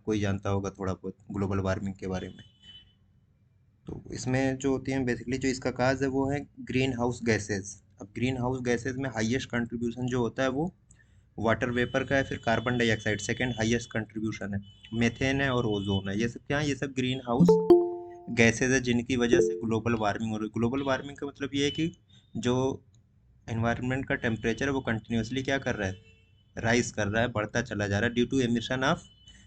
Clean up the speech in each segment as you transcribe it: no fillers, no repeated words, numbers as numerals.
कोई जानता होगा थोड़ा बहुत ग्लोबल वार्मिंग के बारे में। तो इसमें जो होती हैं बेसिकली, जो इसका काज है वो है ग्रीन हाउस गैसेज। अब ग्रीन हाउस गैसेज में हाईएस्ट कंट्रीब्यूशन जो होता है वो वाटर वेपर का है, फिर carbon dioxide second highest contribution है, मेथेन है और ओजोन है। ये सब क्या है? ये सब ग्रीन हाउस गैसेज है जिनकी वजह से ग्लोबल वार्मिंग हो रही है। ग्लोबल वार्मिंग का मतलब ये है कि जो एनवायरनमेंट का टेम्परेचर है वो कंटिन्यूअसली क्या कर रहा है? राइज कर रहा है, बढ़ता चला जा रहा है due to emission of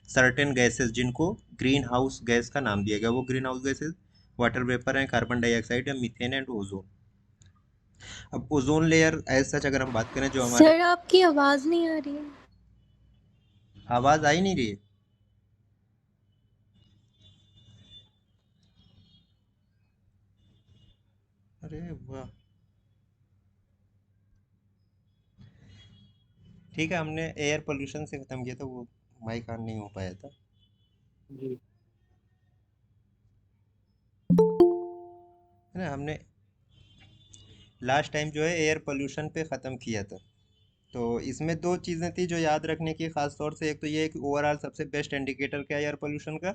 certain gases, जिनको ग्रीन हाउस गैस का नाम दिया गया। वो green house gases water vapour है, कार्बन डाइऑक्साइड है, मीथेन एंड ओजोन। अब ओजोन लेयर एज सच अगर हम बात करें, जो हमारे, सर आपकी आवाज नहीं आ रही है। आवाज आ ही नहीं रही है। अरे वाह, ठीक है, हमने एयर पोल्यूशन से खत्म किया था, वो माइक ऑन नहीं हो पाया था। जी। है ना, हमने लास्ट टाइम जो है एयर पोल्यूशन पे ख़त्म किया था। तो इसमें दो चीज़ें थी जो याद रखने की ख़ास तौर से। एक तो ये है कि ओवरऑल सबसे बेस्ट इंडिकेटर क्या है एयर पोल्यूशन का?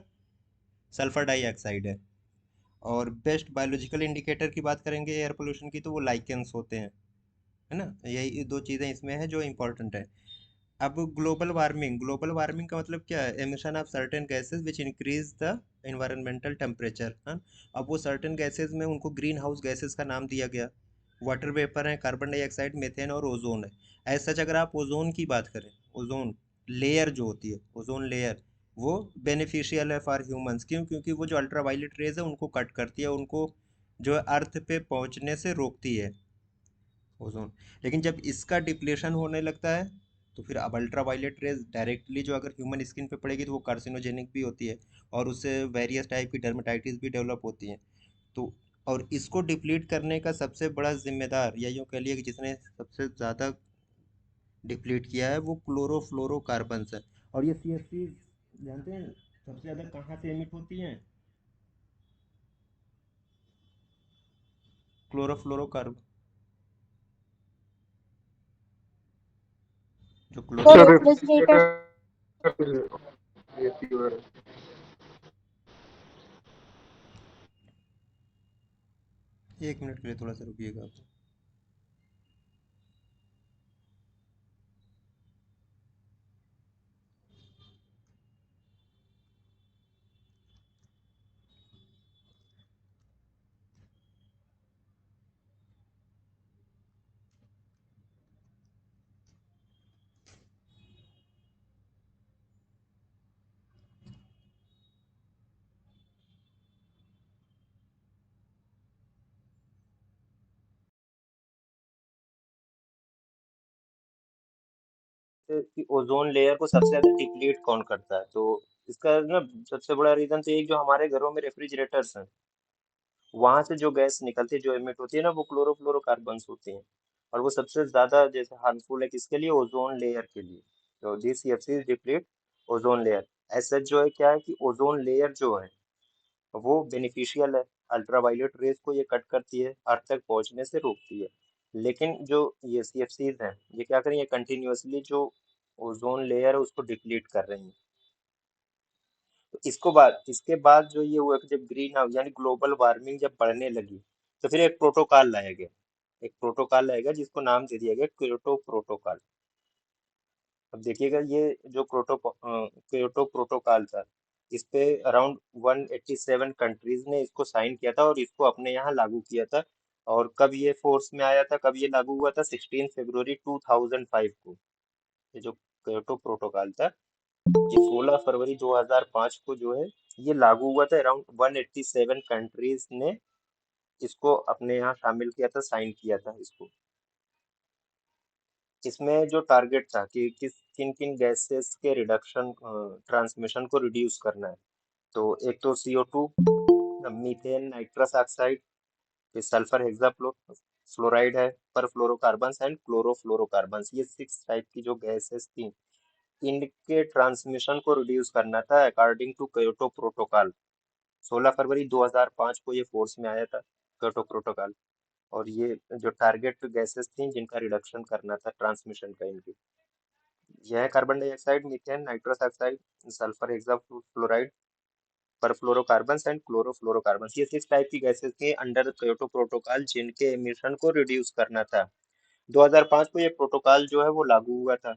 सल्फर डाइऑक्साइड है। और बेस्ट बायोलॉजिकल इंडिकेटर की बात करेंगे एयर पोल्यूशन की, तो वो लाइकेंस होते हैं। है ना, यही दो चीज़ें इसमें है जो इम्पोर्टेंट है। अब ग्लोबल वार्मिंग का मतलब क्या है? Emission of certain gases which increase the environmental temperature. हाँ, अब वो सर्टेन गैसेस में उनको ग्रीन हाउस गैसेस का नाम दिया गया। वाटर वेपर है, कार्बन डाइऑक्साइड, मेथेन और ओजोन है। एज सच अगर आप ओजोन की बात करें, ओजोन लेयर जो होती है, ओजोन लेयर वो बेनिफिशियल है फॉर ह्यूमंस। क्यों? क्योंकि वो जो अल्ट्रावायलेट रेज है उनको कट करती है, उनको जो है अर्थ पे पहुंचने से रोकती है ओजोन। लेकिन जब इसका डिप्लेशन होने लगता है तो फिर अब अल्ट्रावायलेट रेज डायरेक्टली जो अगर ह्यूमन स्किन पे पड़ेगी तो वो कार्सिनोजेनिक भी होती है, और उससे वेरियस टाइप की डर्मेटाइटिस भी डेवलप होती हैं। तो और इसको डिप्लीट करने का सबसे बड़ा जिम्मेदार, या यूँ कह लिए कि जिसने सबसे ज़्यादा डिप्लीट किया है, वो क्लोरोफ्लोरोकार्बन्स है। और ये सीएफसी जानते हैं सबसे ज़्यादा कहाँ से एमिट होती हैं? क्लोरोफ्लोरोकार्बन, जो सर क्लोरो, रेफ्रिजरेटर। रेफ्रिजरेटर। एक मिनट के लिए थोड़ा सा रुकिएगा आप। कि ओजोन लेयर को सबसे ज्यादा डिप्लीट कौन करता है? तो इसका ना सबसे बड़ा रीजन तो एक, जो हमारे घरों में रेफ्रिजरेटर्स हैं, वहां से जो गैस निकलती है, जो एमिट होती है ना, वो क्लोरोफ्लोरोकार्बन्स होती हैं। और वो सबसे ज्यादा जैसे हार्मफुल है किसके लिए? ओजोन लेयर के लिए। तो this CFC deplete ozone layer. ऐसा जो है क्या है कि ओजोन लेयर जो है वो बेनिफिशियल है। अल्ट्रावायलेट रेज को ये कट करती है, अर्थ तक पहुंचने से रोकती है। लेकिन जो ये सीएफसीज हैं, ये क्या करें? ये कंटिन्यूअसली जो ओजोन लेयर है उसको डिप्लीट कर रही हैं। तो इसके बाद जो ये हुआ कि जब ग्रीन हाउस यानी ग्लोबल वार्मिंग जब बढ़ने लगी, तो फिर एक प्रोटोकॉल लाया गया। एक प्रोटोकॉल लाया गया जिसको नाम दे दिया गया क्योटो प्रोटोकॉल। अब देखिएगा, ये जो क्योटो प्रोटोकॉल था, इस पे अराउंड 187 कंट्रीज ने इसको साइन किया था और इसको अपने यहाँ लागू किया था। और कब ये फोर्स में आया था, कब ये लागू हुआ था? 16 फरवरी 2005 को। ये जो क्योटो प्रोटोकॉल था, ये 16 फरवरी 2005 को जो है ये लागू हुआ था। अराउंड 187 कंट्रीज ने इसको अपने यहाँ शामिल किया था, साइन किया था इसको। इसमें जो टारगेट था कि किन किन गैसेस के रिडक्शन, ट्रांसमिशन को रिड्यूस करना है। तो एक तो CO2, मीथेन, नाइट्रस ऑक्साइड, फिर सल्फर हेक्साफ्लोराइड है, पर फ्लोरोकार्बन्स एंड क्लोरोफ्लोरोकार्बन्स। ये 6 टाइप की जो गैसेस थी, इनके ट्रांसमिशन को रिड्यूस करना था अकॉर्डिंग टू क्योटो प्रोटोकॉल। 16 फरवरी 2005 को ये फोर्स में आया था क्योटो प्रोटोकॉल। और ये जो टारगेट गैसेस थी जिनका रिडक्शन करना था ट्रांसमिशन का इनकी। यह है carbon dioxide, methane, nitrous oxide, sulphur hexafluoride, perfluorocarbon and chlorofluorocarbon. ये 6 टाइप की गैसेस थी अंडर क्योटो प्रोटोकॉल, जिनके एमिशन को रिड्यूस करना था। 2005 को ये प्रोटोकॉल जो है वो लागू हुआ था।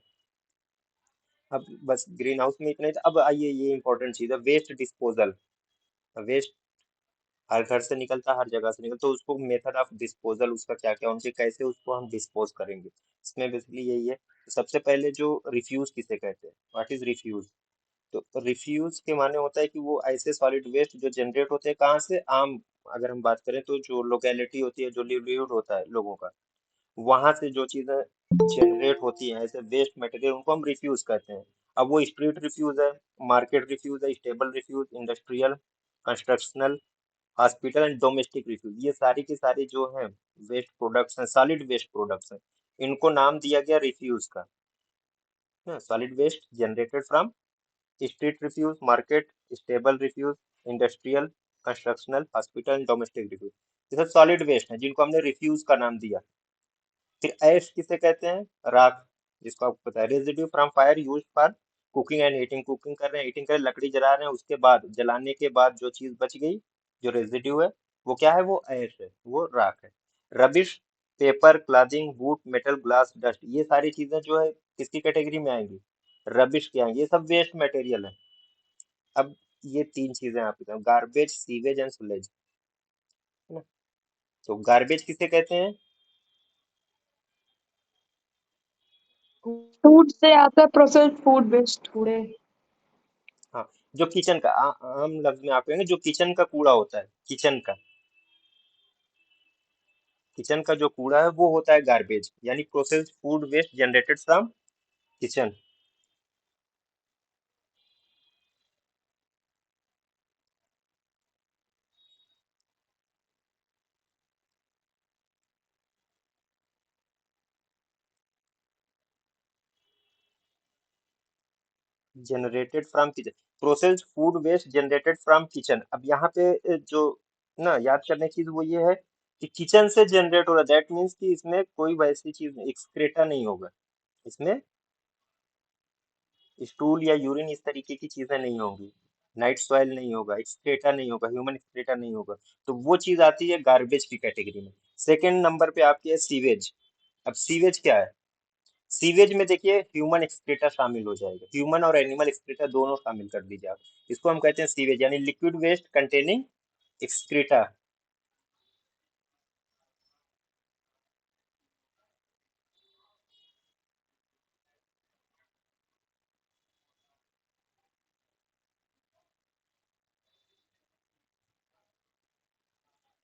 अब बस ग्रीन हाउस में इतना ही था। अब आइए, ये इंपॉर्टेंट चीज है, वेस्ट डिस्पोजल। वेस्ट हर घर से निकलता, हर जगह से निकलता, तो उसको मेथड ऑफ डिस्पोजल उसका क्या क्या होना चाहिए, कैसे उसको हम डिस्पोज करेंगे, इसमें बेसिकली यही है। तो सबसे पहले जो रिफ्यूज किसे कहते हैं, व्हाट इज रिफ्यूज। तो रिफ्यूज के माने होता है कि वो ऐसे सॉलिड वेस्ट जो जनरेट होते हैं कहाँ से, आम अगर हम बात करें तो जो लोकेलिटी होती है, जो लिवलीहुड होता है लोगों का, वहां से जो चीजें जनरेट होती हैं ऐसे वेस्ट मटेरियल, उनको हम रिफ्यूज कहते हैं। अब वो स्ट्रीट रिफ्यूज है, मार्केट रिफ्यूज है, stable refuse, industrial, constructional, hospital and domestic refuse, ये सारी की सारी जो है वेस्ट प्रोडक्ट्स हैं, सॉलिड वेस्ट प्रोडक्ट्स हैं। इनको नाम दिया गया रिफ्यूज का। Solid waste generated from street refuse, market, stable refuse, industrial, constructional, hospital and domestic refuse, ये सब सॉलिड वेस्ट हैं जिनको हमने रिफ्यूज का नाम दिया। फिर ऐश किसे कहते हैं, राख, जिसको आपको पता है, residue from fire used for cooking and heating, cooking कर रहे हैं, हीटिंग कर रहे हैं, लकड़ी जला रहे हैं, उसके बाद जलाने के बाद जो चीज बच गई, जो रेजिड्यू है, वो क्या है, वो ऐश है, वो राख है। Rubbish, paper, clothing, would, metal, glass, dust, ये सारी चीजें जो है किसकी कैटेगरी में आएंगी, रबिश की आएंगी, ये सब वेस्ट मटेरियल है। अब ये 3 चीजें आप गार्बेज, सीवेज एंड सुलेज, है ना। तो गार्बेज किसे कहते हैं। फूड से आता है, प्रोसेस्ड फूड वेस्ट कूड़े। हाँ, जो किचन का आम लफ्ज में आप कहेंगे, जो किचन का कूड़ा होता है, किचन का जो कूड़ा है वो होता है गार्बेज, यानी processed food waste generated from kitchen. Generated from kitchen, processed food waste generated from kitchen. अब यहाँ पे जो ना याद करने की चीज वो ये है कि किचन से जनरेट हो रहा है, दैट मीन्स कि इसमें कोई वैसी चीज एक्सक्रेटा नहीं होगा, इसमें स्टूल या यूरिन इस तरीके की चीजें नहीं होंगी, नाइट सॉइल नहीं होगा, एक्सक्रेटा नहीं होगा, ह्यूमन एक्सक्रेटा नहीं होगा। तो वो चीज आती है गार्बेज की कैटेगरी में। सेकेंड नंबर पे आपकी है सीवेज। अब सीवेज क्या है, सीवेज में देखिए ह्यूमन एक्सक्रेटा शामिल हो जाएगा, ह्यूमन और एनिमल एक्सक्रेटा दोनों शामिल कर दीजिए आप। इसको हम कहते हैं सीवेज, यानी लिक्विड वेस्ट कंटेनिंग एक्सक्रेटा।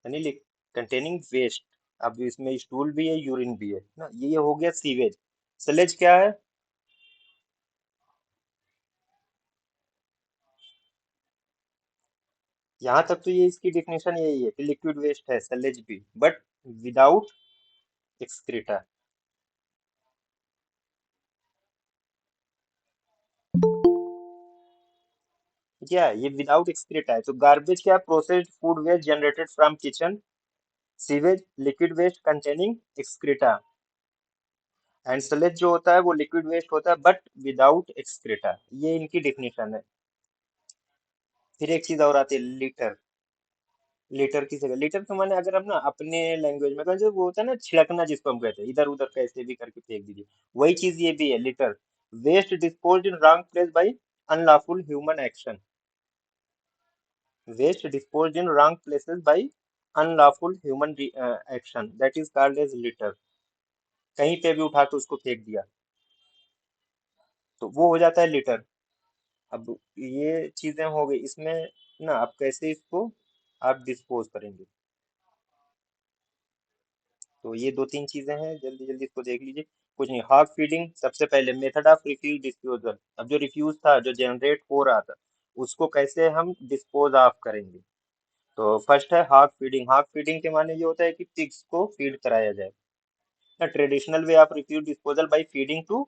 यानी कंटेनिंग वेस्ट। अब इसमें स्टूल भी है, यूरिन भी है ना, ये हो गया सीवेज। स्लेज क्या है, यहाँ तक तो ये इसकी डेफिनेशन यही है कि लिक्विड वेस्ट है सलेज भी, बट विदाउट एक्सक्रीटा। क्या है ये, विदाउट एक्सक्रीटा है। तो गार्बेज क्या, processed food waste generated from kitchen, sewage liquid waste containing excreta, and sludge जो होता है वो लिक्विड वेस्ट होता है बट विदाउट एक्सक्रीटा। ये इनकी डेफिनेशन है। फिर एक चीज और आती है, लीटर। लीटर की जगह, लीटर तो माने अगर हम ना अपने लैंग्वेज में कहें, जो वो होता है ना छिड़कना, जिसको हम कहते हैं, इधर उधर कैसे भी करके फेंक दीजिए, वही चीज ये भी है, litter. Waste disposed in wrong place by unlawful human action, waste disposed in wrong places by unlawful human action, that is called as litter. कहीं पे भी उठा के उसको फेंक दिया तो वो हो जाता है लिटर। अब ये चीजें हो गई इसमें ना, आप कैसे इसको आप डिस्पोज करेंगे। तो ये 2-3 चीजें हैं, जल्दी जल्दी इसको देख लीजिए। कुछ नहीं, हॉग फीडिंग सबसे पहले, मेथड ऑफ रिफ्यूज डिस्पोजल। अब जो रिफ्यूज था जो जनरेट हो रहा था, उसको कैसे हम डिस्पोज ऑफ करेंगे। तो फर्स्ट है हॉग फीडिंग। हॉग फीडिंग के माने ये होता है कि पिग्स को फीड कराया जाए ना। Traditional way of refuse disposal by feeding to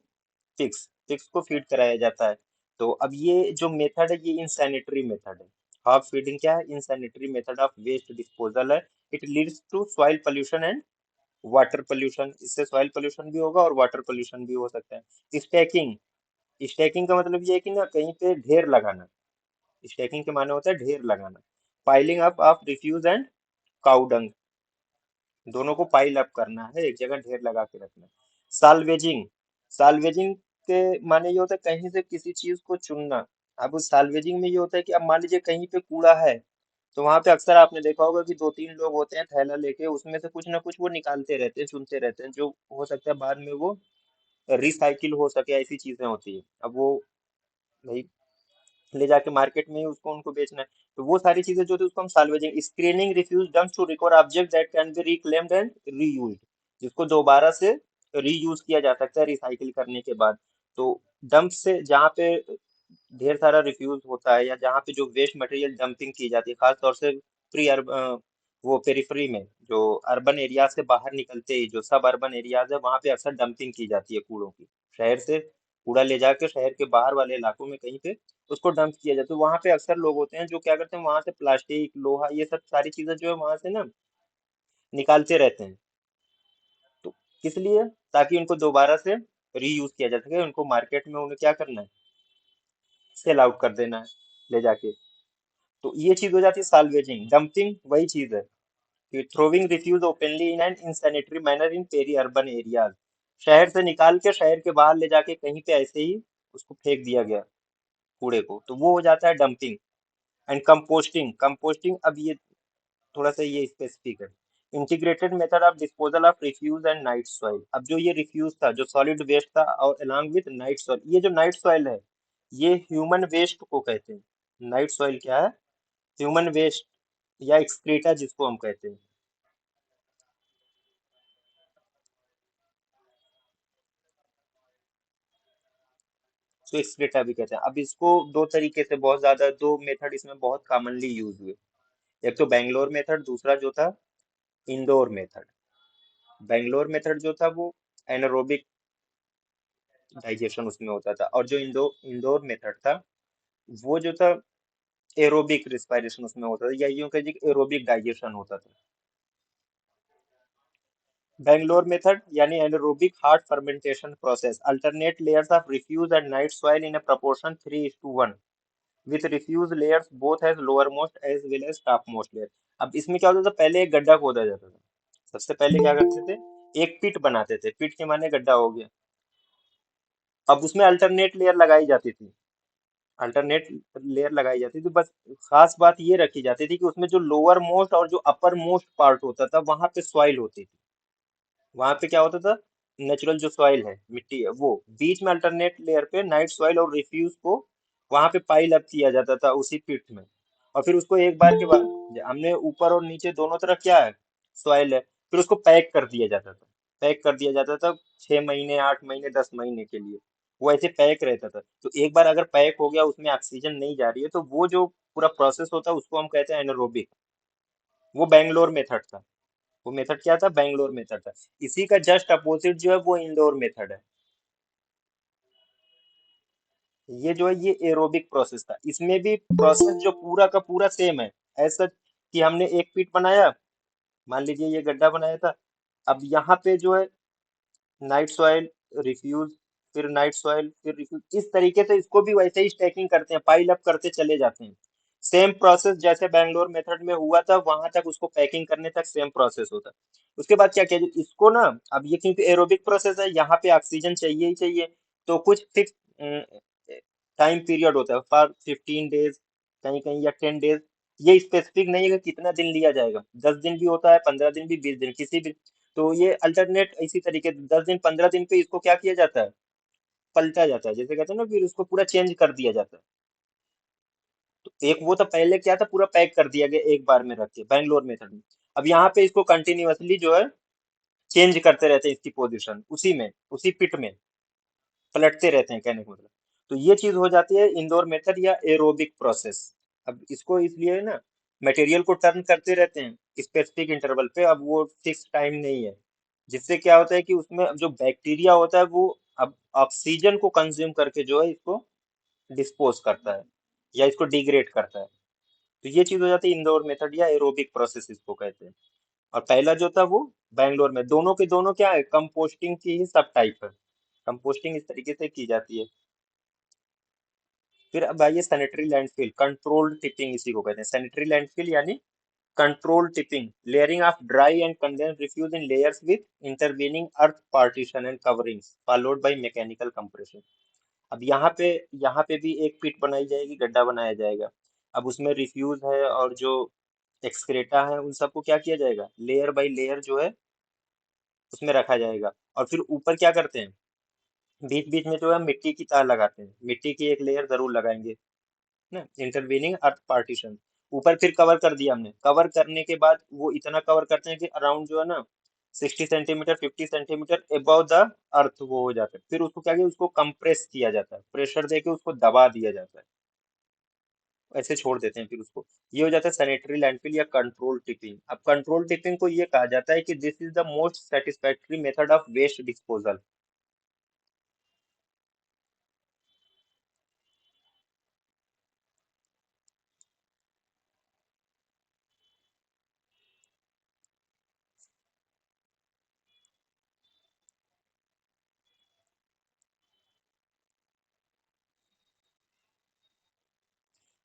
pigs, pigs को फीड कराया जाता है। तो अब ये जो मेथड है ये इनसैनिटरी मेथड है। हॉग फीडिंग क्या है, insanitary method of waste disposal है। It leads to soil pollution and water pollution, इससे सॉइल पोल्यूशन भी होगा और वाटर पोल्यूशन भी हो सकता है। स्टैकिंग, स्टैकिंग का मतलब ये है कि ना कहीं पे ढेर लगाना। स्टैकिंग के माने होता है ढेर लगाना। Piling up of refuse and cow dung, दोनों को पाइल अप करना है, एक जगह ढेर लगा के रखना है। साल्वेजिंग, साल्वेजिंग के माने ये होता है कहीं से किसी चीज को चुनना। अब उस साल्वेजिंग में ये होता है कि अब मान लीजिए कहीं पे कूड़ा है, तो वहां पे अक्सर आपने देखा होगा कि दो तीन लोग होते हैं थैला लेके, उसमें से कुछ ना कुछ वो निकालते रहते हैं, चुनते रहते हैं, जो हो सकता है बाद में वो रिसाइकिल हो सके, ऐसी चीजें होती है। अब वो भाई ले जाके मार्केट में ही उसको उनको बेचना है। तो वो सारी चीजें जो थी उसको हम salvaging, screening refuse dumps to recover object that can be reclaimed and reused, जिसको दोबारा से रीयूज किया जा सकता है रिसाइकिल करने के बाद। तो डंप से जहाँ पे ढेर सारा रिफ्यूज होता है या जहाँ पे जो वेस्ट मटेरियल डंपिंग की जाती है, खास तौर से प्री वो पेरिफेरी में, जो अर्बन एरिया से बाहर निकलते ही जो सब अर्बन एरियाज है वहां पे अक्सर डंपिंग की जाती है कूड़ों की। शहर से कूड़ा ले जाके शहर के बाहर वाले इलाकों में कहीं पे उसको डंप किया जाता है। वहां पे अक्सर लोग होते हैं जो क्या करते हैं, वहां से प्लास्टिक लोहा ये सब सारी चीजें जो है वहां से ना निकालते रहते हैं। तो किस लिए? ताकि उनको दोबारा से रीयूज किया जा सके, उनको मार्केट में उन्हें क्या करना है, सेल आउट कर देना है ले जाके। तो ये चीज हो जाती है साल्वेजिंग। डंपिंग वही चीज है कि throwing refuse openly in an insanitary manner in peri urban areas, शहर से निकाल के शहर के बाहर ले जाके कहीं पे ऐसे ही उसको फेंक दिया गया कूड़े को, तो वो हो जाता है डंपिंग। एंड कंपोस्टिंग, कंपोस्टिंग अब ये थोड़ा सा ये स्पेसिफिक है। Integrated method of disposal of refuse and night soil, अब जो ये रिफ्यूज था जो सॉलिड वेस्ट था और अलॉन्ग विद नाइट सॉइल, ये जो नाइट सॉइल है ये ह्यूमन वेस्ट को कहते हैं। नाइट सॉइल क्या है? ह्यूमन वेस्ट या एक्सक्रीटा जिसको हम कहते हैं। तो एक्सक्रीटा भी कहते हैं। अब इसको दो तरीके से बहुत ज्यादा, दो मेथड इसमें बहुत कॉमनली यूज हुए। एक तो बैंगलोर मेथड, दूसरा जो था इंडोर मेथड। बैंगलोर मेथड जो था वो एनारोबिक डाइजेशन उसमें होता था, और जो इंडोर मेथड था वो जो था एरोबिक रिस्पायरेशन उसमें होता था, या यूं कहिए एरोबिक डाइजेशन होता था। बैंगलोर मेथड यानी anaerobic hard fermentation process, alternate layers of refuse and night soil in a proportion 3:1, with refuse layers both as lowermost as well as topmost layer। अब इसमें क्या होता था, पहले एक गड्ढा खोदा जाता था। सबसे पहले क्या करते थे, एक पिट बनाते थे, पिट के माने गड्ढा हो गया। अब उसमें अल्टरनेट लेयर लगाई जाती थी, अल्टरनेट लेयर लगाई जाती थी। बस खास बात ये रखी जाती थी कि उसमें जो लोअर मोस्ट और जो अपर मोस्ट पार्ट होता था वहां पे सॉइल होती थी। वहां पे क्या होता था, नेचुरल जो सॉइल है मिट्टी है वो, बीच में अल्टरनेट लेयर पे नाइट सॉइल और रिफ्यूज को वहां पे पाइल अप किया जाता था उसी पिट में। और फिर उसको एक बार के बाद हमने ऊपर और नीचे दोनों तरफ क्या है, सॉइल है, फिर उसको पैक कर दिया जाता था। पैक कर दिया जाता था 6 महीने 8 महीने 10 महीने के लिए, वो ऐसे पैक रहता था। तो एक बार अगर पैक हो गया, उसमें ऑक्सीजन नहीं जा रही है, तो वो जो पूरा प्रोसेस होता है उसको हम कहते हैं एनारोबिक। वो बैंगलोर मेथड था। वो मेथड क्या था, बैंगलोर मेथड था। इसी का जस्ट अपोजिट जो है वो इंडोर मेथड है। ये जो है ये एरोबिक प्रोसेस था, इसमें भी प्रोसेस जो पूरा का पूरा सेम है। ऐसा कि हमने एक पीट बनाया, मान लीजिए ये गड्ढा बनाया था, अब यहाँ पे जो है नाइट सॉइल, रिफ्यूज, फिर नाइट सॉइल, फिर रिफ्यूज, इस तरीके से इसको भी वैसे ही स्टैकिंग करते हैं, पाइल अप करते चले जाते हैं। सेम प्रोसेस जैसे बैंगलोर मेथड में हुआ था वहां तक उसको पैकिंग करने तक सेम प्रोसेस होता है। उसके बाद क्या किया जाए इसको ना, अब ये क्योंकि एरोबिक प्रोसेस है, यहाँ पे ऑक्सीजन चाहिए ही चाहिए, तो कुछ फिक्स टाइम पीरियड होता है फॉर 15 डेज, कहीं कहीं या 10 डेज। ये स्पेसिफिक नहीं है कि कितना दिन लिया जाएगा, 10 दिन भी होता है, 15 दिन भी, 20 दिन, किसी भी। तो ये अल्टरनेट इसी तरीके 10 दिन 15 दिन पे इसको क्या किया जाता है, पलटा जाता है, जैसे कहते हैं ना, फिर उसको पूरा चेंज कर दिया जाता है। तो एक वो था, पहले क्या था, पूरा पैक कर दिया गया एक बार में रख के बैंगलोर मेथड में। अब यहाँ पे इसको कंटिन्यूअसली जो है चेंज करते रहते हैं, इसकी पोजीशन उसी में, उसी पिट में पलटते रहते हैं, कहने का मतलब। तो ये चीज हो जाती है इंडोर मेथड या एरोबिक प्रोसेस। अब इसको इसलिए ना मटेरियल को टर्न करते रहते हैं स्पेसिफिक इंटरवल पे, अब वो फिक्स टाइम नहीं है। जिससे क्या होता है कि उसमें अब जो बैक्टीरिया होता है वो अब ऑक्सीजन को कंज्यूम करके जो है इसको डिस्पोज करता है या इसको डिग्रेड करता है। तो ये चीज हो जाती है इंडोर मेथड या एरोबिक प्रोसेस इसको कहते हैं। और पहला जो था वो बैंगलोर में, दोनों के दोनों क्या है, कंपोस्टिंग की ही सब टाइप है। कंपोस्टिंग इस तरीके से की जाती है। फिर अब आइए सैनिटरी लैंडफिल, कंट्रोल्ड टिपिंग इसी को कहते हैं। सैनिटरी लैंडफिल यानी control tipping, layering of dry and condense refuge in layers with intervening earth partition and coverings followed by mechanical compression. अब यहाँ पे भी एक पिट बनाई जाएगी, गड्ढा बनाया जाएगा। अब उसमें रिफ्यूज है और जो एक्सक्रेटा है उन सबको क्या किया जाएगा, लेयर बाय लेयर जो है उसमें रखा जाएगा। और फिर ऊपर क्या करते हैं, बीच बीच में जो है मिट्टी की तार लगाते हैं, मिट्टी की एक लेयर जरूर लगाएंगे ना, इंटरवीनिंग अर्थ पार्टीशन। ऊपर फिर कवर कर दिया हमने, कवर करने के बाद वो इतना कवर करते हैं कि अराउंड जो है ना 60 centimetre 50 centimetre above the earth वो हो जाता है। फिर उसको क्या किया, उसको कंप्रेस किया जाता है, प्रेशर देके उसको दबा दिया जाता है, ऐसे छोड़ देते हैं फिर उसको। ये हो जाता है सैनिटरी लैंडफिल या कंट्रोल टिपिंग। अब कंट्रोल टिपिंग को ये कहा जाता है कि this is the most satisfactory method of waste disposal.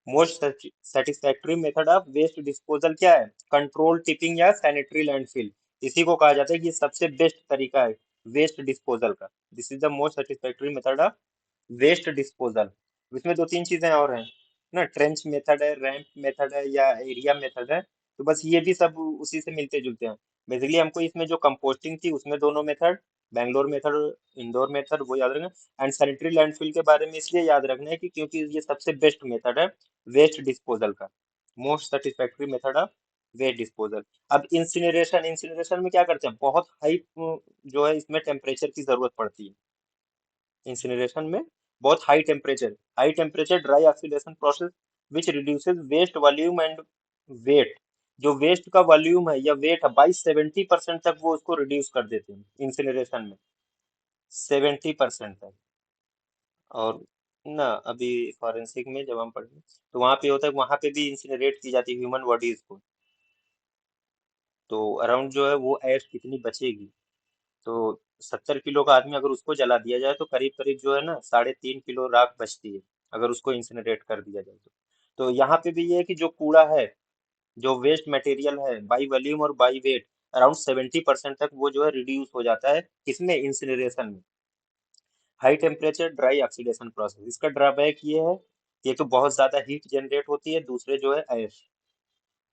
Most satisfactory method of waste disposal क्या है, कंट्रोल टिपिंग या सैनिटरी लैंडफिल। इसी को कहा जाता है कि ये सबसे बेस्ट तरीका है वेस्ट डिस्पोजल का। This is the most satisfactory method of waste disposal. इसमें दो तीन चीजें और हैं ना, ट्रेंच मेथड है, रैंप मेथड है या एरिया मेथड है। तो बस ये भी सब उसी से मिलते जुलते हैं। बेसिकली हमको इसमें जो कंपोस्टिंग थी उसमें दोनों method, Bangalore method, Indore method, वो याद रखना। एंड सैनिटरी लैंडफिल के बारे में इसलिए याद रखना है कि क्योंकि ये सबसे बेस्ट मेथड है वेस्ट डिस्पोजल का, most satisfactory method of waste disposal. अब इंसिनरेशन, इंसिनरेशन में क्या करते हैं, बहुत हाई जो है इसमें टेम्परेचर की जरूरत पड़ती है इंसिनरेशन में। बहुत high temperature dry oxidation process which reduces waste volume and weight. जो वेस्ट का वॉल्यूम है या वेट है बाई 70% तक वो उसको रिड्यूस कर देते हैं इंसिनरेशन में, 70% तक। और ना अभी फॉरेंसिक में जब हम पढ़े तो वहां पे होता है, वहां पे भी इंसिनरेट की जाती है ह्यूमन बॉडीज को। तो अराउंड जो है वो ऐश कितनी बचेगी, तो 70 किलो का आदमी अगर उसको जला दिया जाए तो करीब करीब जो है ना 3.5 किलो राख बचती है, अगर उसको इंसिनरेट कर दिया जाए तो यहाँ पे भी ये है कि जो कूड़ा है, जो वेस्ट मटेरियल है, बाई वॉल्यूम और बाई वेट अराउंड 70% तक वो जो है रिड्यूस हो जाता है किसमें, इंसिनरेशन में। High temperature dry oxidation process, इसका ड्रॉबैक ये है कि एक तो बहुत ज्यादा हीट जनरेट होती है, दूसरे जो है ऐश,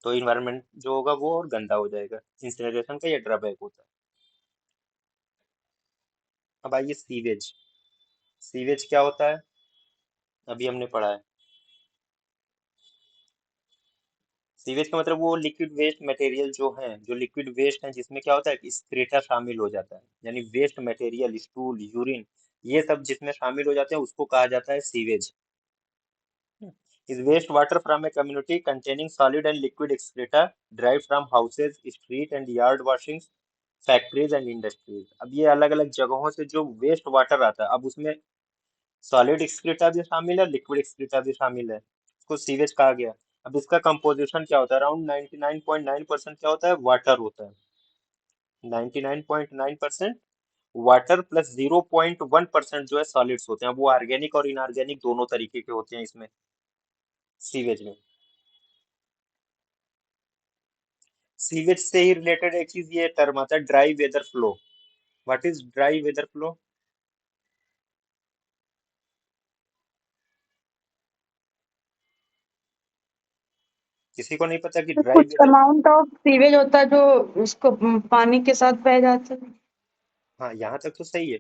तो इन्वायरमेंट जो होगा वो और गंदा हो जाएगा। इंसिनरेशन का ये ड्रॉबैक होता है। अब आइए सीवेज। सीवेज क्या होता है, अभी हमने पढ़ा है। सीवेज का मतलब वो लिक्विड वेस्ट मटेरियल जो है, जो लिक्विड वेस्ट है जिसमें क्या होता है कि स्क्रेटा शामिल हो जाता है, यानी वेस्ट मटेरियल, स्टूल, यूरिन, ये सब जिसमें शामिल हो जाते हैं उसको कहा जाता है sewage. is wastewater from a community containing solid and liquid excreta derived from houses, street and yard washings, factories and industries. अब ये अलग अलग जगहों से जो वेस्ट वाटर आता है, अब उसमें सॉलिड एक्सक्रीटा भी शामिल है, लिक्विड एक्सक्रीटा भी शामिल है, इसको सीवेज कहा गया। अब इसका कंपोजिशन क्या होता है, अराउंड 99.9% क्या होता है, वाटर होता है। 99.9% वाटर प्लस 0.1% जो है सॉलिड्स होते हैं। वो ऑर्गेनिक और इनऑर्गेनिक दोनों तरीके के होते हैं इसमें, सीवेज में। सीवेज से ही रिलेटेड एक चीज ये टर्म आता है, dry weather flow. What is dry weather flow, किसी को नहीं पता कि तो ड्राई कुछ वेदर। अमाउंट ऑफ सीवेज होता है जो उसको पानी के साथ बह जाता है। हाँ यहाँ तक तो सही है,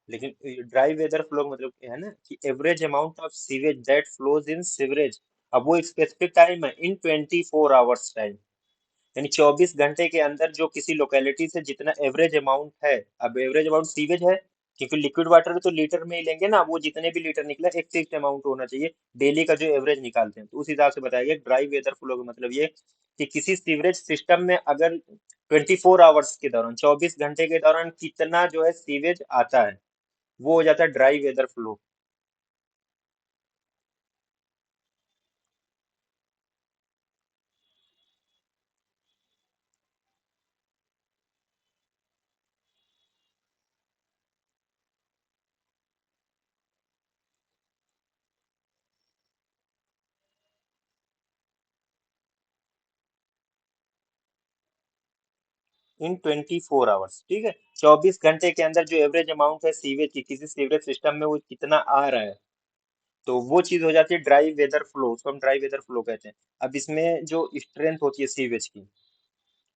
लेकिन ड्राई वेदर फ्लो मतलब क्या है ना कि average amount of sewage that flows in sewerage. अब वो स्पेसिफिक टाइम है इन 24 आवर्स टाइम, यानी 24 घंटे के अंदर जो किसी लोकेलिटी से जितना एवरेज अमाउंट है। अब एवरेज अमाउंट सीवेज है क्योंकि लिक्विड वाटर तो लीटर में ही लेंगे ना, वो जितने भी लीटर निकला एक फिक्स्ड अमाउंट होना चाहिए डेली का जो एवरेज निकालते हैं, तो उस हिसाब से बताया गया। ड्राई वेदर फ्लो का मतलब ये कि किसी सीवरेज सिस्टम में अगर 24 आवर्स के दौरान, 24 घंटे के दौरान कितना जो है सीवेज आता है, वो हो जाता है ड्राई वेदर फ्लो। इन 24 आवर्स, ठीक है। 24 घंटे के अंदर जो एवरेज अमाउंट है सीवेज की किसी सीवरेज सिस्टम में, वो कितना आ रहा है, तो वो चीज हो जाती है ड्राई वेदर फ्लो, उसको हम ड्राई वेदर फ्लो कहते हैं। अब इसमें जो स्ट्रेंथ होती है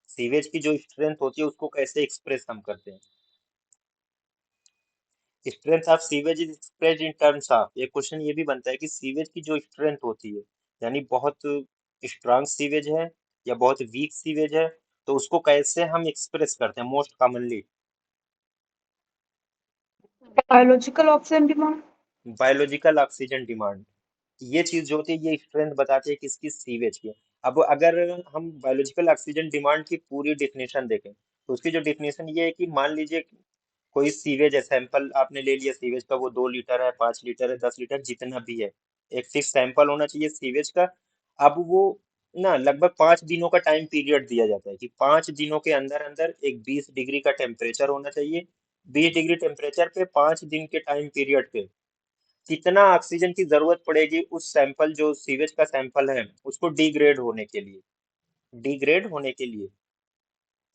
सीवेज की जो स्ट्रेंथ होती है उसको कैसे एक्सप्रेस हम करते हैं। Strength of sewage is expressed in terms of, एक क्वेश्चन ये भी बनता है कि सीवेज की जो स्ट्रेंथ होती है, यानी बहुत स्ट्रांग सीवेज है या बहुत वीक सीवेज है, तो उसको कैसे हम एक्सप्रेस करते हैं most commonly. Biological oxygen demand. Biological oxygen demand, ये चीज जो होती है ये स्ट्रेंथ बताती है किसकी, सीवेज की। अब अगर हम बायोलॉजिकल ऑक्सीजन डिमांड की पूरी डेफिनेशन देखें, तो उसकी जो डेफिनेशन ये है कि मान लीजिए कोई सीवेज है, सैंपल आपने ले लिया सीवेज का, वो 2 लीटर है, 5 लीटर है, 10 लीटर, जितना भी है, एक फिक्स सैंपल होना चाहिए सीवेज का। अब वो ना लगभग 5 दिनों का टाइम पीरियड दिया जाता है कि 5 दिनों के अंदर अंदर एक 20 डिग्री का टेम्परेचर होना चाहिए। 20 डिग्री टेम्परेचर पे 5 दिन के टाइम पीरियड पे कितना ऑक्सीजन की जरूरत पड़ेगी उस सैंपल, जो सीवेज का सैंपल है, उसको डिग्रेड होने के लिए। डिग्रेड होने के लिए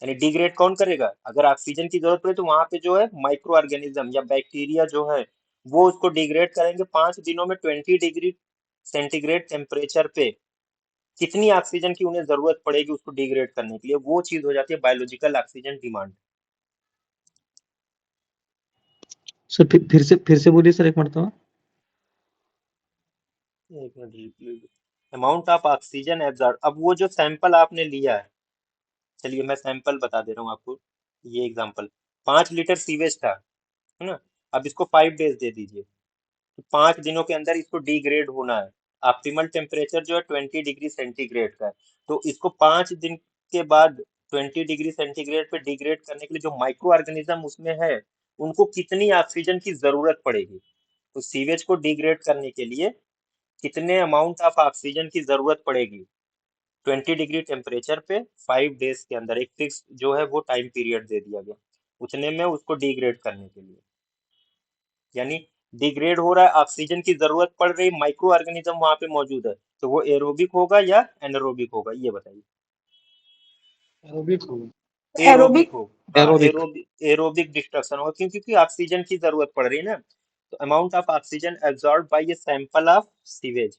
यानी डिग्रेड कौन करेगा, अगर ऑक्सीजन की जरूरत पड़े तो वहां पे जो है माइक्रो ऑर्गेनिज्म या बैक्टीरिया जो है, वो उसको डिग्रेड करेंगे 5 दिनों में 20 डिग्री सेंटीग्रेड टेम्परेचर पे। कितनी ऑक्सीजन की उन्हें जरूरत पड़ेगी उसको डिग्रेड करने के लिए, वो चीज हो जाती है बायोलॉजिकल ऑक्सीजन डिमांड। सर फिर से बोलिए सर, एक मरतबा। एक minute, amount of oxygen absorb, अब वो जो सैंपल आपने लिया है, चलिए मैं सैंपल बता दे रहा हूँ आपको। ये एग्जांपल, 5 लीटर सीवेज था, है ना। अब इसको 5 डेज दे दीजिए, तो 5 दिनों के अंदर इसको डिग्रेड होना है। ऑप्टिमल टेम्परेचर जो है 20 डिग्री सेंटीग्रेड का है, तो इसको 5 दिन के बाद 20 डिग्री सेंटीग्रेड पे डिग्रेड करने के लिए जो माइक्रो ऑर्गेनिज्म उसमें है, उनको कितनी ऑक्सीजन की जरूरत पड़ेगी। तो सीवेज को डिग्रेड करने के लिए कितने अमाउंट ऑफ ऑक्सीजन की जरूरत पड़ेगी 20 डिग्री टेम्परेचर पे 5 डेज के अंदर, एक फिक्स जो है वो टाइम पीरियड दे दिया गया उतने में उसको डिग्रेड करने के लिए। यानी डिग्रेड हो रहा है, ऑक्सीजन की जरूरत पड़ रही, माइक्रो ऑर्गेनिज्म वहां पे मौजूद है, तो वो एरोबिक होगा या एनारोबिक होगा, ये बताइए। एरोबिक होगा। Aerobic aerobic. हो, हाँ एरोबिक। एरोबिक डिस्ट्रक्शन होगा, क्योंकि ऑक्सीजन की जरूरत पड़ रही है ना। तो amount of oxygen absorb by a sample of sewage,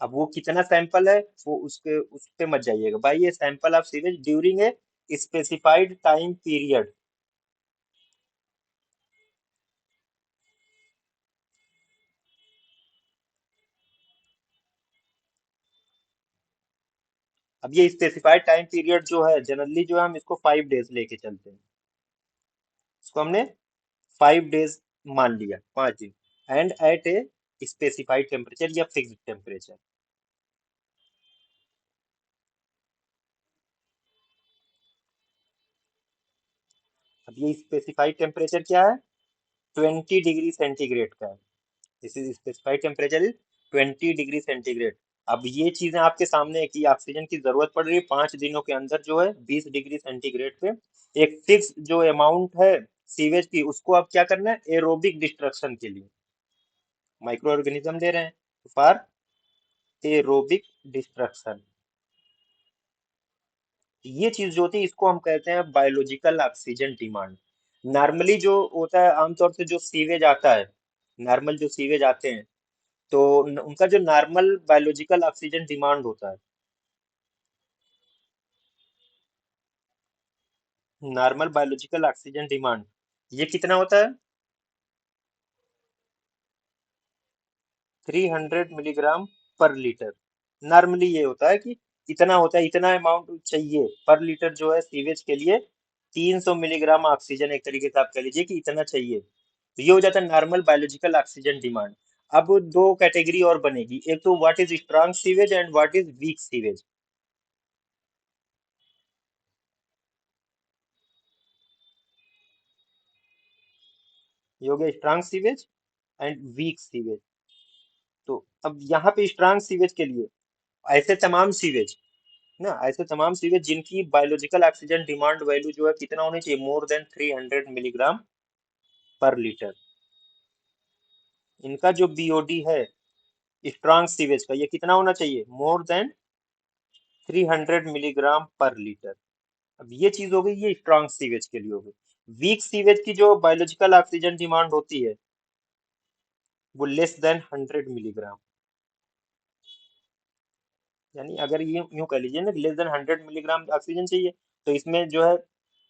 अब वो कितना सैंपल है वो उसके उस पे मत जाइएगा भाई, ये sample of sewage during a specified time period. अब ये स्पेसिफाइड टाइम पीरियड जो है जनरली जो है हम इसको 5 डेज लेके चलते हैं, इसको हमने 5 डेज मान लिया, 5 दिन, and at a specified temperature या फिक्स्ड टेम्परेचर। अब ये स्पेसिफाइड टेम्परेचर क्या है, 20 डिग्री सेंटीग्रेड का है। This is specified temperature is 20 degree centigrade. अब ये चीजें आपके सामने है कि ऑक्सीजन की जरूरत पड़ रही है 5 दिनों के अंदर जो है 20 डिग्री सेंटीग्रेड पे, एक फिक्स जो अमाउंट है सीवेज की, उसको अब क्या करना है एरोबिक डिस्ट्रक्शन के लिए माइक्रो ऑर्गेनिज्म दे रहे हैं, फॉर एरोबिक डिस्ट्रक्शन। ये चीज जो होती है इसको हम कहते हैं बायोलॉजिकल ऑक्सीजन डिमांड। नॉर्मली जो होता है आमतौर से जो सीवेज आता है, नॉर्मल जो सीवेज आते हैं, तो उनका जो नॉर्मल बायोलॉजिकल ऑक्सीजन डिमांड होता है, नॉर्मल बायोलॉजिकल ऑक्सीजन डिमांड, ये कितना होता है, 300 मिलीग्राम पर लीटर। नॉर्मली ये होता है कि इतना होता है, इतना अमाउंट चाहिए पर लीटर जो है सीवेज के लिए, 300 मिलीग्राम ऑक्सीजन, एक तरीके से आप कह लीजिए कि इतना चाहिए। तो ये हो जाता है नॉर्मल बायोलॉजिकल ऑक्सीजन डिमांड। अब दो कैटेगरी और बनेगी, एक तो what is strong sewage and what is weak sewage. ये हो गया strong sewage and weak sewage. तो अब यहाँ पे स्ट्रांग सीवेज के लिए ऐसे तमाम सीवेज ना, ऐसे तमाम सीवेज जिनकी बायोलॉजिकल ऑक्सीजन डिमांड वैल्यू जो है कितना होनी चाहिए, more than 300 milligram per litre, इनका जो बीओडी है स्ट्रांग सीवेज का ये कितना होना चाहिए, more than 300 milligram per litre. अब ये चीज हो गई, ये स्ट्रांग सीवेज के लिए हो गई। वीक सीवेज की जो बायोलॉजिकल ऑक्सीजन डिमांड होती है वो लेस देन 100 मिलीग्राम। यानी अगर ये यूं कह लीजिए ना कि लेस देन 100 मिलीग्राम ऑक्सीजन चाहिए, तो इसमें जो है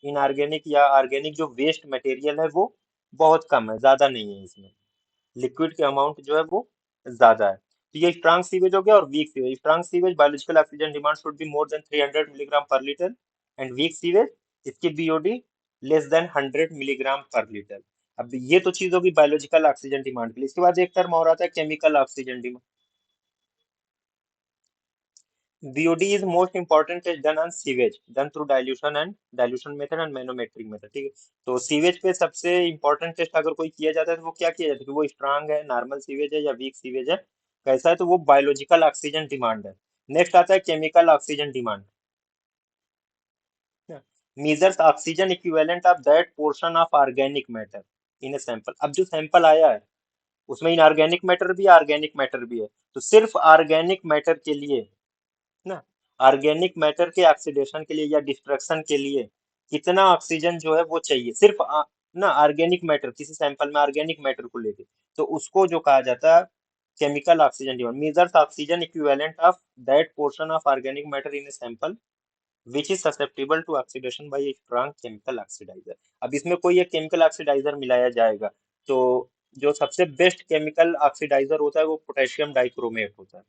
इनऑर्गेनिक या ऑर्गेनिक जो वेस्ट मटेरियल है वो बहुत कम है, ज्यादा नहीं है इसमें। लिक्विड के अमाउंट जो है वो ज्यादा है। तो ये स्ट्रांग सीवेज हो गया। और weak sewage, strong sewage biological oxygen demand should be more than 300 milligram per litre, and weak sewage इसकी BOD less than 100 milligram per litre. अब ये तो चीज होगी बायोलॉजिकल ऑक्सीजन डिमांड के लिए। इसके बाद एक टर्म और आता है chemical oxygen demand. BOD is most important is done on sewage, done through dilution method and manometric method, ठीक है। तो सीवेज पे सबसे इंपॉर्टेंट टेस्ट अगर कोई किया जाता है तो वो क्या किया जाता है कि वो स्ट्रांग है, नॉर्मल सीवेज है या वीक सीवेज है, कैसा है, तो वो बायोलॉजिकल ऑक्सीजन डिमांड है। नेक्स्ट आता है chemical oxygen demand. Measures oxygen equivalent of that portion of organic matter in a sample. अब जो सैंपल आया है उसमें इनऑर्गेनिक मैटर भी है, ऑर्गेनिक मैटर भी है। तो सिर्फ ऑर्गेनिक मैटर के लिए ना, ऑर्गेनिक मैटर के ऑक्सीडेशन के लिए या डिस्ट्रक्शन के लिए कितना ऑक्सीजन जो है वो चाहिए, सिर्फ ना ऑर्गेनिक मैटर, किसी सैंपल में ऑर्गेनिक मैटर को लेके, तो उसको जो कहा जाता है chemical oxygen demand. Measures oxygen equivalent of that portion of organic matter in a sample which is susceptible to oxidation by a strong chemical oxidiser. अब इसमें कोई एक केमिकल ऑक्सीडाइजर मिलाया जाएगा, तो जो सबसे बेस्ट केमिकल ऑक्सीडाइजर होता है वो पोटेशियम डाइक्रोमेट होता है।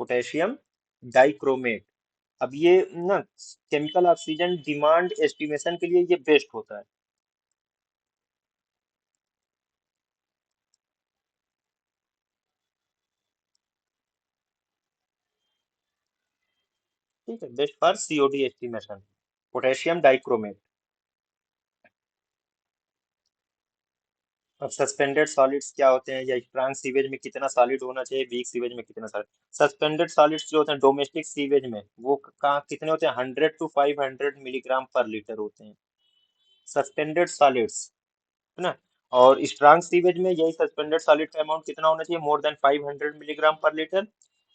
Potassium dichromate. अब ये ना केमिकल ऑक्सीजन डिमांड एस्टिमेशन के लिए ये बेस्ट होता है। ठीक है, best for COD estimation, potassium dichromate. अब सस्पेंडेड सॉलिड्स क्या होते हैं, या स्ट्रांग सीवेज में कितना सॉलिड होना चाहिए, वीक सीवेज में कितना सॉलिड। सस्पेंडेड सॉलिड्स जो होते हैं डोमेस्टिक सीवेज में वो कहाँ कितने होते हैं, 100 to 500 मिलीग्राम पर लीटर होते हैं सस्पेंडेड सॉलिड्स, है ना। और स्ट्रांग सीवेज में यही सस्पेंडेड सॉलिड का अमाउंट कितना होना चाहिए, more than 500 milligram per litre.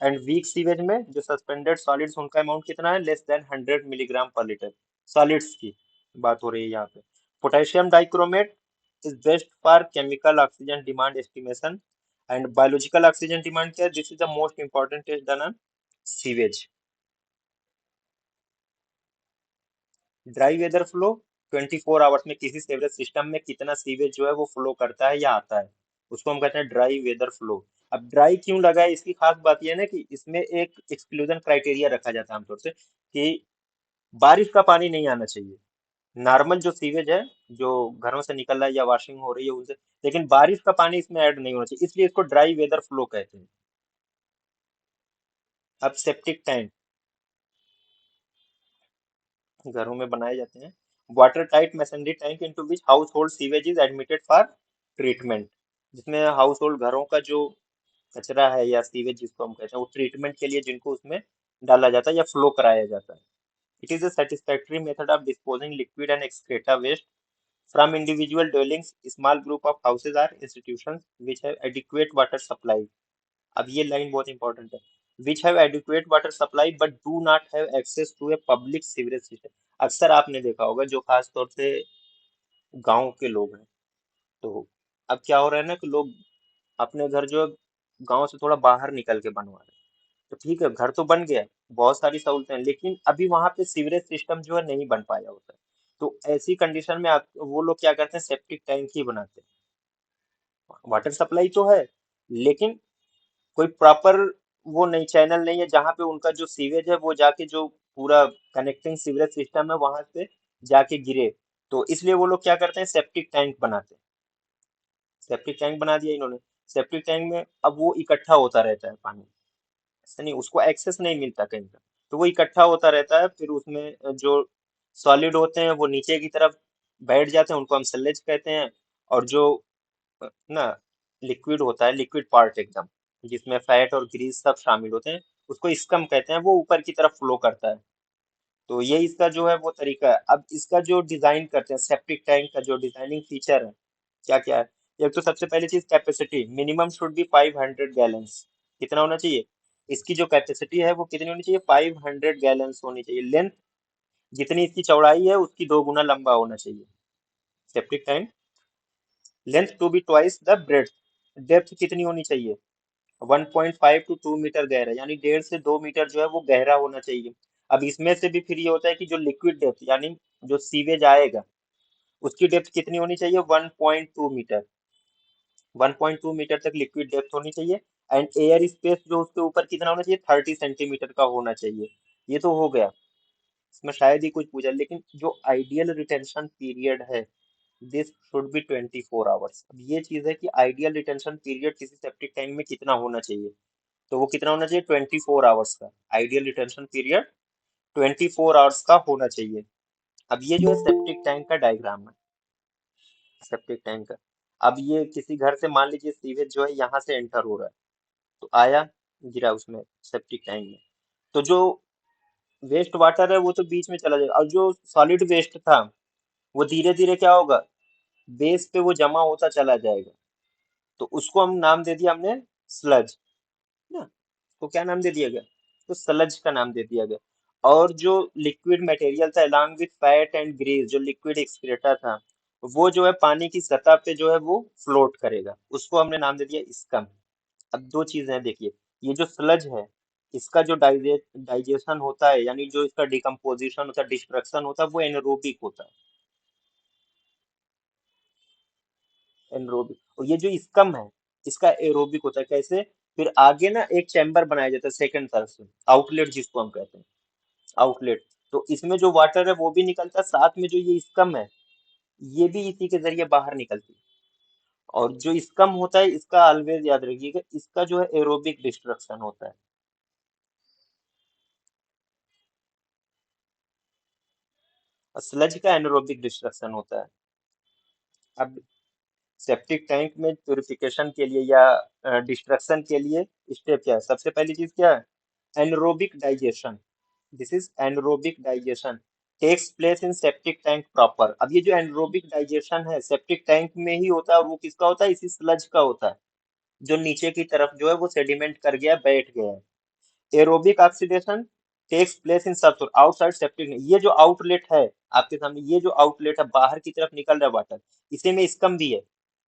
And weak sewage में जो सस्पेंडेड सॉलिड्स उनका अमाउंट कितना है, less than 100 milligram per litre. Solids की बात हो रही है यहाँ पे। Potassium dichromate is best for chemical oxygen demand estimation. And biological oxygen demand क्या है, this is the most important test done on sewage. Dry weather flow 24 hours में किसी सीवरेज सिस्टम में कितना सीवेज जो है वो फ्लो करता है या आता है, उसको हम कहते हैं ड्राई वेदर फ्लो। अब ड्राई क्यों लगा है, इसकी खास बात यह है ना कि इसमें एक एक्सक्लूजन क्राइटेरिया रखा जाता है आमतौर से कि बारिश का पानी नहीं आना चाहिए। नॉर्मल जो सीवेज है जो घरों से निकल रहा है या वॉशिंग हो रही है उनसे, लेकिन बारिश का पानी इसमें ऐड नहीं होना चाहिए, इसलिए इसको ड्राई वेदर फ्लो कहते हैं। अब सेप्टिक टैंक घरों में बनाए जाते हैं। Water tight masonry tank into which house hold sewage is admitted for treatment, जिसमें हाउस होल्ड घरों का जो कचरा है या सीवेज जिसको हम कहते हैं वो ट्रीटमेंट के लिए जिनको उसमें डाला जाता है या फ्लो कराया जाता है। It is a satisfactory method of disposing liquid and excreta waste from individual dwellings, small group of houses or institutions which have adequate water supply। अब ये लाइन बहुत इंपॉर्टेंट है, which have adequate water supply but do not have access to a public sewerage system। अक्सर आपने देखा होगा जो खास तौर से गांव के लोग हैं, तो अब क्या हो रहा है ना कि लोग अपने घर जो गांव से थोड़ा बाहर निकल के बनवा रहे हैं। तो ठीक है, घर तो बन गया, बहुत सारी सहूलतें हैं, लेकिन अभी वहां पे सीवरेज सिस्टम जो है नहीं बन पाया होता है। तो ऐसी कंडीशन में आप वो लोग क्या करते हैं, सेप्टिक टैंक ही बनाते हैं। वाटर सप्लाई तो है लेकिन कोई प्रॉपर वो नहीं, चैनल नहीं है जहाँ पे उनका जो सीवेज है वो जाके जो पूरा कनेक्टिंग सीवरेज सिस्टम है वहां से जाके गिरे। तो इसलिए वो लोग क्या करते हैं, सेप्टिक टैंक बनाते हैं। सेप्टिक टैंक बना दिया इन्होंने। सेप्टिक टैंक में अब वो इकट्ठा होता रहता है पानी, ऐसा नहीं उसको एक्सेस नहीं मिलता कहीं का, तो वो इकट्ठा होता रहता है। फिर उसमें जो सॉलिड होते हैं वो नीचे की तरफ बैठ जाते हैं, उनको हम सल्लेज कहते हैं। और जो ना लिक्विड होता है, लिक्विड पार्ट एकदम जिसमें फैट और ग्रीस सब शामिल होते हैं, उसको स्कम कहते हैं, वो ऊपर की तरफ फ्लो करता है। तो ये इसका जो है वो तरीका है। अब इसका जो डिजाइन करते हैं सेप्टिक टैंक का, जो डिजाइनिंग फीचर है क्या क्या है। एक तो सबसे पहली चीज capacity, minimum should be 500 gallons. कितना होना चाहिए इसकी जो कैपेसिटी है वो कितनी होनी चाहिए, 500 गैलन्स होनी चाहिए। लेंथ जितनी इसकी चौड़ाई है उसकी 2 गुना लंबा होना चाहिए septic tank. Length to be twice the breadth. Depth कितनी होनी चाहिए, 1.5 to 2 मीटर गहरा, यानी 1.5 से 2 मीटर जो है वो गहरा होना चाहिए। अब इसमें से भी फिर ये होता है कि जो लिक्विड डेप्थ यानी जो सीवेज आएगा उसकी डेप्थ कितनी होनी चाहिए, 1.2 मीटर। 1.2 मीटर तक लिक्विड डेप्थ होनी चाहिए। एंड एयर स्पेस जो उसके ऊपर कितना होना चाहिए, 30 सेंटीमीटर का होना चाहिए। ये तो हो गया, इसमें शायद ही कुछ पूछा, लेकिन जो आइडियल रिटेंशन पीरियड है दिस शुड बी 24 आवर्स। अब ये चीज है कि आइडियल रिटेंशन पीरियड किसी सेप्टिक टैंक में कितना होना चाहिए, तो वो कितना होना चाहिए, 24 आवर्स का आइडियल रिटेंशन पीरियड 24 आवर्स का होना चाहिए। अब ये जो है सेप्टिक टैंक का डायग्राम है, सेप्टिक टैंक का। अब ये किसी घर से मान लीजिए सीवेज जो है यहाँ से एंटर हो रहा है, तो आया गिरा उसमें सेप्टिक टैंक में, तो जो वेस्ट वाटर है वो तो बीच में चला जाएगा, और जो सॉलिड वेस्ट था वो धीरे धीरे क्या होगा, बेस पे वो जमा होता चला जाएगा। तो उसको हम नाम दे दिया हमने स्लज ना, उसको क्या नाम दे दिया गया, तो स्लज का नाम दे दिया गया। और जो लिक्विड मटेरियल था along with fat and grease, जो लिक्विड एक्सक्रीटा था वो जो है पानी की सतह पे जो है वो फ्लोट करेगा, उसको हमने नाम दे दिया स्कम। अब दो चीजें हैं देखिए, ये जो स्लज है इसका जो डाइजेशन होता है, यानी जो इसका डिकम्पोजिशन होता है, डिस्ट्रक्शन होता है, वो एनरोबिक होता है, एनरोबिक। और ये जो स्कम है इसका एरोबिक होता है। कैसे, फिर आगे ना एक चैम्बर बनाया जाता है सेकंड तरफ से, आउटलेट जिसको हम कहते हैं, आउटलेट। तो इसमें जो वाटर है वो भी निकलता है, साथ में जो ये स्कम है ये भी इसी के जरिए बाहर निकलती है। और जो स्कम होता है इसका ऑलवेज याद रखिएगा, इसका जो है एरोबिक डिस्ट्रक्शन होता है, और स्लज का एनारोबिक डिस्ट्रक्शन होता है। अब सेप्टिक टैंक में प्यूरिफिकेशन के लिए या डिस्ट्रक्शन के लिए स्टेप क्या है, सबसे पहली चीज क्या है, anaerobic digestion. This is anaerobic digestion takes place in septic tank proper. अब ये जो एनरोबिक डाइजेशन है सेप्टिक टैंक में ही होता है, और वो किसका होता है, इसी स्लज का होता है जो नीचे की तरफ जो है वो सेडिमेंट कर गया, बैठ गया है। Aerobic oxidation takes place in सब आउटसाइड सेप्टिक। ये जो आउटलेट है आपके सामने, ये जो आउटलेट है बाहर की तरफ निकल रहा है वाटर, इसी में स्कम भी है,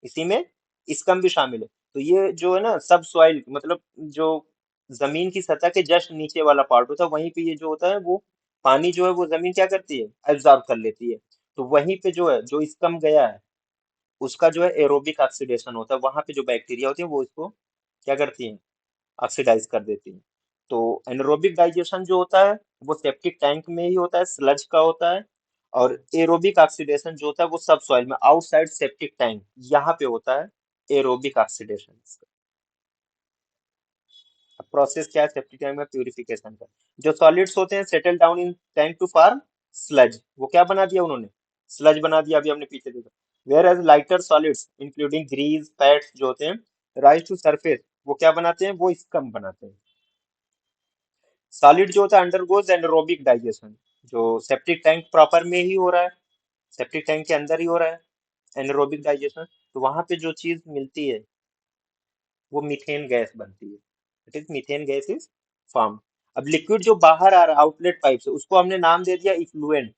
इसी में स्कम भी शामिल है। तो ये जो है ना सब सॉइल, मतलब जो जमीन की सतह के जस्ट नीचे वाला पार्ट होता है, वहीं पे ये जो होता है वो पानी जो है वो जमीन क्या करती है, एब्जॉर्ब कर लेती है। तो वहीं पे जो है जो स्कम गया है उसका जो है एरोबिक ऑक्सीडेशन होता है, वहां पे जो बैक्टीरिया होती है वो इसको क्या करती है, ऑक्सीडाइज कर देती है। तो एनरोबिक डाइजेशन जो होता है वो सेप्टिक टैंक में ही होता है, स्लज का होता है। और एरोबिक ऑक्सीडेशन जो होता है वो सब सॉइल में आउटसाइड सेप्टिक टैंक यहाँ पे होता है, एरोबिक ऑक्सीडेशन। अब प्रोसेस क्या है सेप्टिक टैंक में प्यूरिफिकेशन का, जो सॉलिड्स होते हैं settle down in tank to form sludge, वो क्या बना दिया उन्होंने, स्लज बना दिया, अभी हमने पीछे देखा। Whereas lighter solids including grease fats जो होते हैं राइज टू सरफेस, वो क्या बनाते हैं, वो स्कम बनाते हैं। सॉलिड जो होता है अंडरगोज एनारोबिक डाइजेशन, जो सेप्टिक टैंक प्रॉपर में ही हो रहा है, सेप्टिक टैंक के अंदर ही हो रहा है एनारोबिक डाइजेशन। तो वहां पे जो चीज मिलती है वो मीथेन गैस बनती है, it is methane gas is form. अब लिक्विड जो बाहर आ रहा है आउटलेट पाइप से उसको हमने नाम दे दिया इफ्लुएंट।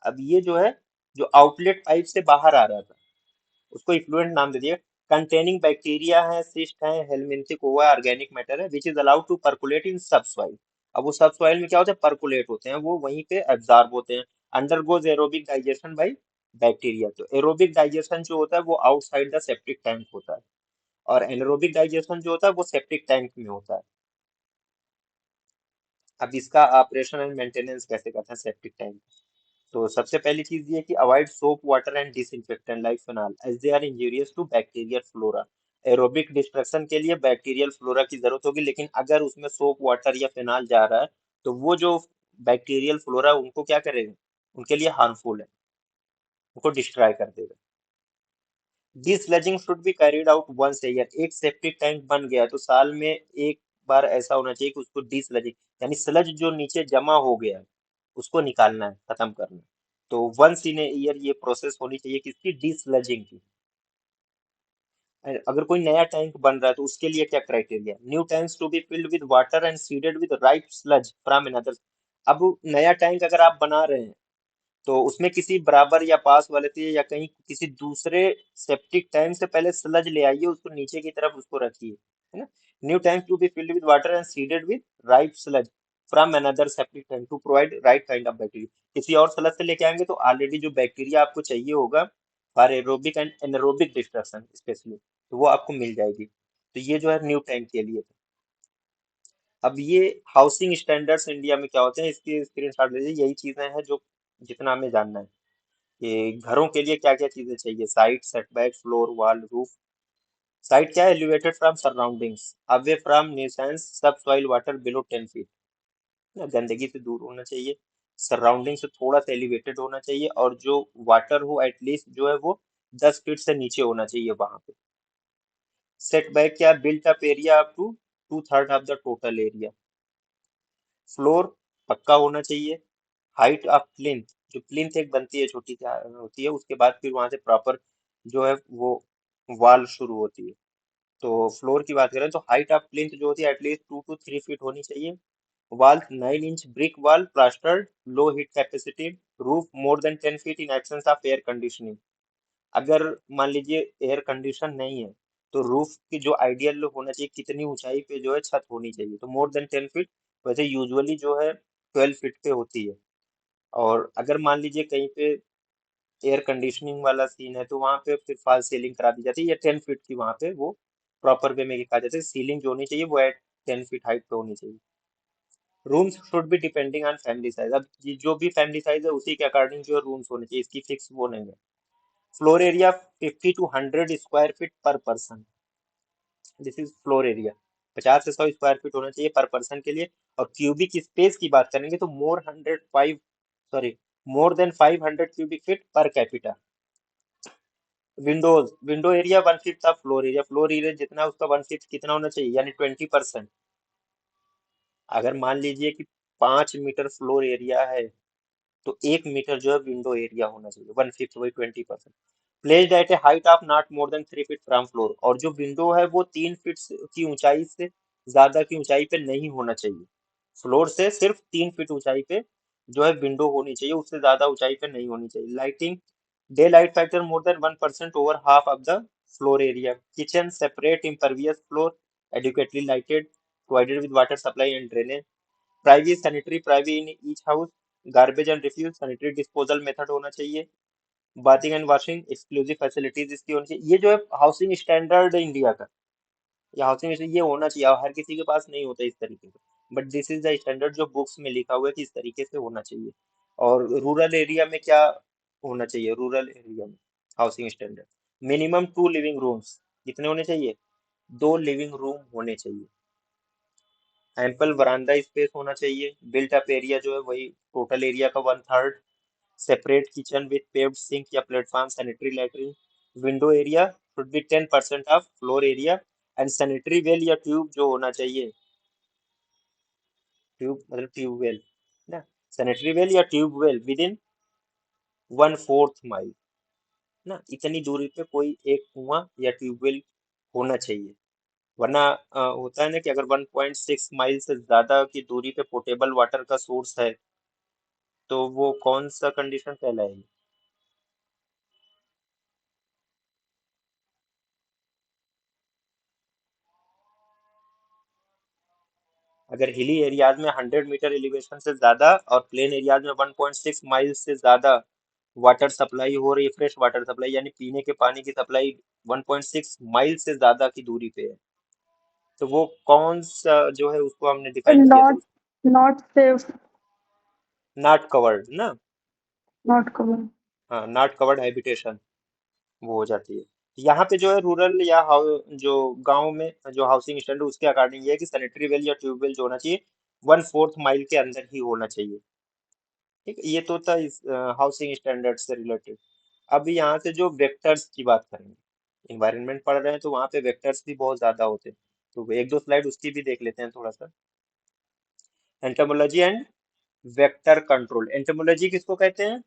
अब ये जो है जो आउटलेट पाइप से बाहर आ रहा था उसको इफ्लुएंट नाम दे दिया। कंटेनिंग बैक्टीरिया है, सिस्ट है, हेलमिंथिक ओवा ऑर्गेनिक मैटर है which is allowed to percolate in subsoil. अब वो सब सॉइल में क्या होता है, परकुलेट होते हैं, वो वहीं पे एब्जॉर्ब होते हैं, undergoes aerobic digestion by bacteria. तो एरोबिक डाइजेशन जो होता है वो आउटसाइड द सेप्टिक टैंक होता है, और एनारोबिक डाइजेशन जो होता है वो सेप्टिक टैंक में होता है। अब इसका ऑपरेशन एंड मेंटेनेंस कैसे करते हैं सेप्टिक टैंक, तो सबसे पहली चीज ये कि avoid soap water and disinfectant like phenol as they are injurious to bacterial flora. Aerobic destruction के लिए बैक्टीरियल फ्लोरा की जरूरत होगी, लेकिन अगर उसमें सोप वाटर या फिनाल जा रहा है तो वो जो बैक्टीरियल फ्लोरा उनको क्या करेगा, उनके लिए हार्मफुल है, उनको डिस्ट्रॉय कर देगा। Desludging should be carried out once a year. एक सेप्टिक टैंक बन गया तो साल में एक बार ऐसा होना चाहिए कि उसको डिसलजिंग, यानी स्लज जो नीचे जमा हो गया है उसको निकालना है, खत्म करना है। तो वंस इन ए ईयर ये प्रोसेस होनी चाहिए किसकी, डिसलजिंग की। अगर कोई नया टैंक बन रहा है तो उसके लिए क्या criteria, new tanks to be filled with water and seeded with right sludge from another. अब नया टैंक अगर आप बना रहे हैं तो उसमें किसी बराबर या पास वाले से या कहीं किसी दूसरे सेप्टिक टैंक से पहले स्लज ले आइए, उसको नीचे की तरफ उसको रखिए, है ना। New tank to be filled with water and seeded with right sludge from another septic tank to provide right kind of bacteria. किसी और स्लज से लेके आएंगे तो ऑलरेडी जो बैक्टीरिया आपको चाहिए होगा for aerobic and anaerobic destruction specially, तो वो आपको मिल जाएगी। तो ये जो है न्यू टैंक के लिए। अब ये हाउसिंग स्टैंडर्ड्स इंडिया में क्या होते हैं, इसकी स्क्रीनशॉट ले लीजिए। यही चीजें हैं जो जितना हमें जानना है कि घरों के लिए क्या क्या चीजें चाहिए। Site, setback, floor, wall, roof. Site क्या है, elevated from surroundings, away from nuisance सब सॉइल वाटर बिलो 10 फीट, ना, गंदगी से दूर होना चाहिए। सराउंडिंग से थोड़ा सा एलिवेटेड होना चाहिए, और जो वाटर हो एटलीस्ट जो है वो 10 फीट से नीचे होना चाहिए वहां पे। सेटबैक क्या, built up area up to 2/3 of the total area. Floor पक्का होना चाहिए। हाइट ऑफ प्लिंथ, जो प्लिंथ एक बनती है छोटी सी होती है, उसके बाद फिर वहां से प्रॉपर जो है वो वॉल शुरू होती है। तो फ्लोर की बात करें तो हाइट ऑफ प्लिंथ जो होती है एटलीस्ट 2 to 3 फीट होनी चाहिए। Wall 9 inch brick wall plastered, low heat capacity. Roof more than 10 feet in absence of air conditioning. अगर मान लीजिए एयर कंडीशन नहीं है तो रूफ की जो आइडियल होना चाहिए, कितनी ऊंचाई पे जो है छत होनी चाहिए, तो मोर देन 10 फीट। वैसे यूजुअली जो है 12 फीट पे होती है। और अगर मान लीजिए कहीं पे एयर कंडीशनिंग वाला सीन है तो वहां पे फिर फॉल सीलिंग करा दी जाती है, या 10 फीट की वहां पे वो प्रॉपर वे में कहा जाता है। सीलिंग जो होनी चाहिए वो एट 10 फीट हाइट पे होनी चाहिए। Rooms should be depending on family size. अब जो भी फैमिली साइज है उसी के अकॉर्डिंग जो रूम्स होने चाहिए, इसकी फिक्स वो नहीं है। Floor area 50 to 100 square feet per person, this is floor area. 50 से 100 स्क्वायर फीट होना चाहिए पर पर्सन के लिए। और क्यूबिक स्पेस की बात करेंगे तो मोर than 500 cubic feet per capita. Window area 1/5 था फ्लोर एरिया। फ्लोर एरिया जितना उसका 1/5 कितना होना चाहिए, यानी 20%। अगर मान लीजिए कि 5 मीटर फ्लोर एरिया है तो 1 मीटर जो है विंडो एरिया होना चाहिए, 1/5 वही 20%। Placed at A height of not more than 3 feet from floor, और जो विंडो है वो 3 फीट की ऊंचाई से ज्यादा की ऊंचाई पे नहीं होना चाहिए। फ्लोर से सिर्फ 3 फीट ऊंचाई पे जो है विंडो होनी चाहिए, उससे ज्यादा ऊंचाई पे नहीं होनी चाहिए। Lighting, day light factor more than 1% over half of the floor area. Kitchen separate impervious floor, adequately lighted, provided with water supply and drainage। Private sanitary private in each house. Garbage and refuse sanitary disposal method होना चाहिए। Bathing and washing exclusive facilities इसकी होनी चाहिए। ये जो है housing standard India का, ये हाउसिंग ये होना चाहिए। हर किसी के पास नहीं होता इस तरीके से, but this is the standard जो बुक्स में लिखा हुआ है कि इस तरीके से होना चाहिए। और रूरल एरिया में क्या होना चाहिए, रूरल एरिया में housing standard minimum 2 living rooms, कितने होने चाहिए, 2 लिविंग रूम होने चाहिए। एम्पल वरांडा स्पेस होना चाहिए। बिल्ट अप एरिया जो है वही टोटल एरिया का 1/3। Separate kitchen with paved sink या platform sanitary latrine. Window area should be 10% of floor area. And sanitary well या ट्यूब जो होना चाहिए, ट्यूब मतलब ट्यूबवेल ना, सैनिटरी वेल या ट्यूबवेल विद इन 1/4 माइल, ना, इतनी दूरी पे कोई एक कुआं या ट्यूबवेल होना चाहिए। वरना होता है ना कि अगर 1.6 माइल से ज्यादा की दूरी पे पोर्टेबल वाटर का सोर्स है तो वो कौन सा कंडीशन कहलाएगी। अगर हिली एरियाज में 100 मीटर एलिवेशन से ज्यादा और प्लेन एरियाज में 1.6 माइल से ज्यादा वाटर सप्लाई हो रही है, फ्रेश वाटर सप्लाई यानी पीने के पानी की सप्लाई 1.6 माइल से ज्यादा की दूरी पे है, तो वो कौन सा जो है उसको हमने डिफाइन किया था, not not safe, not covered ना। Not cover. हाँ, नॉट कवर्ड हैबिटेशन वो हो जाती है। यहाँ पे जो है रूरल या जो गांव में जो हाउसिंग स्टैंडर्ड उसके अकॉर्डिंग ये है कि सैनिटरी वेल या ट्यूबवेल जो होना चाहिए 1/4 माइल के अंदर ही होना चाहिए। ठीक है, ये तो था इस हाउसिंग स्टैंडर्ड से रिलेटेड। अब यहाँ से जो वेक्टर्स की बात करेंगे, इन्वायरमेंट पढ़ रहे हैं तो वहाँ पे वेक्टर्स भी बहुत ज्यादा होते हैं। तो एक दो स्लाइड उसकी भी देख लेते हैं थोड़ा सा। Entomology and vector control. Entomology किसको कहते हैं?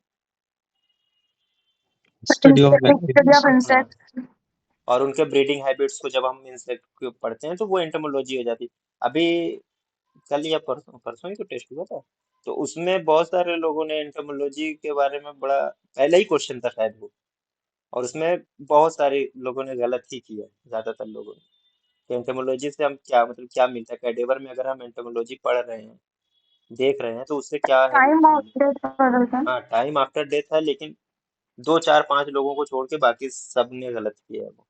Study of study of bacteria. हाँ, इंसेक्ट्स। और उनके ब्रीडिंग हैबिट्स को जब हम इंसेक्ट को पढ़ते हैं तो वो एंटोमोलॉजी हो जाती है। अभी कल या परसों परसों ही तो टेस्ट हुआ था, तो उसमें बहुत सारे लोगों ने एंटोमोलॉजी के बारे में बड़ा, पहला ही क्वेश्चन था शायद वो, और उसमें बहुत सारे लोगों ने गलत ही किया, ज्यादातर लोगों ने, कि एंटोमोलॉजी से हम क्या मतलब क्या मिलता है कैडेवर में, अगर हम एंटोमोलॉजी पढ़ रहे हैं, देख रहे हैं, तो उससे क्या है टाइम ऑफ मतलब। डेथ पढ़ा था। हाँ, टाइम आफ्टर डेथ है, लेकिन दो चार पांच लोगों को छोड़ के बाकी सब ने गलत किया है वो।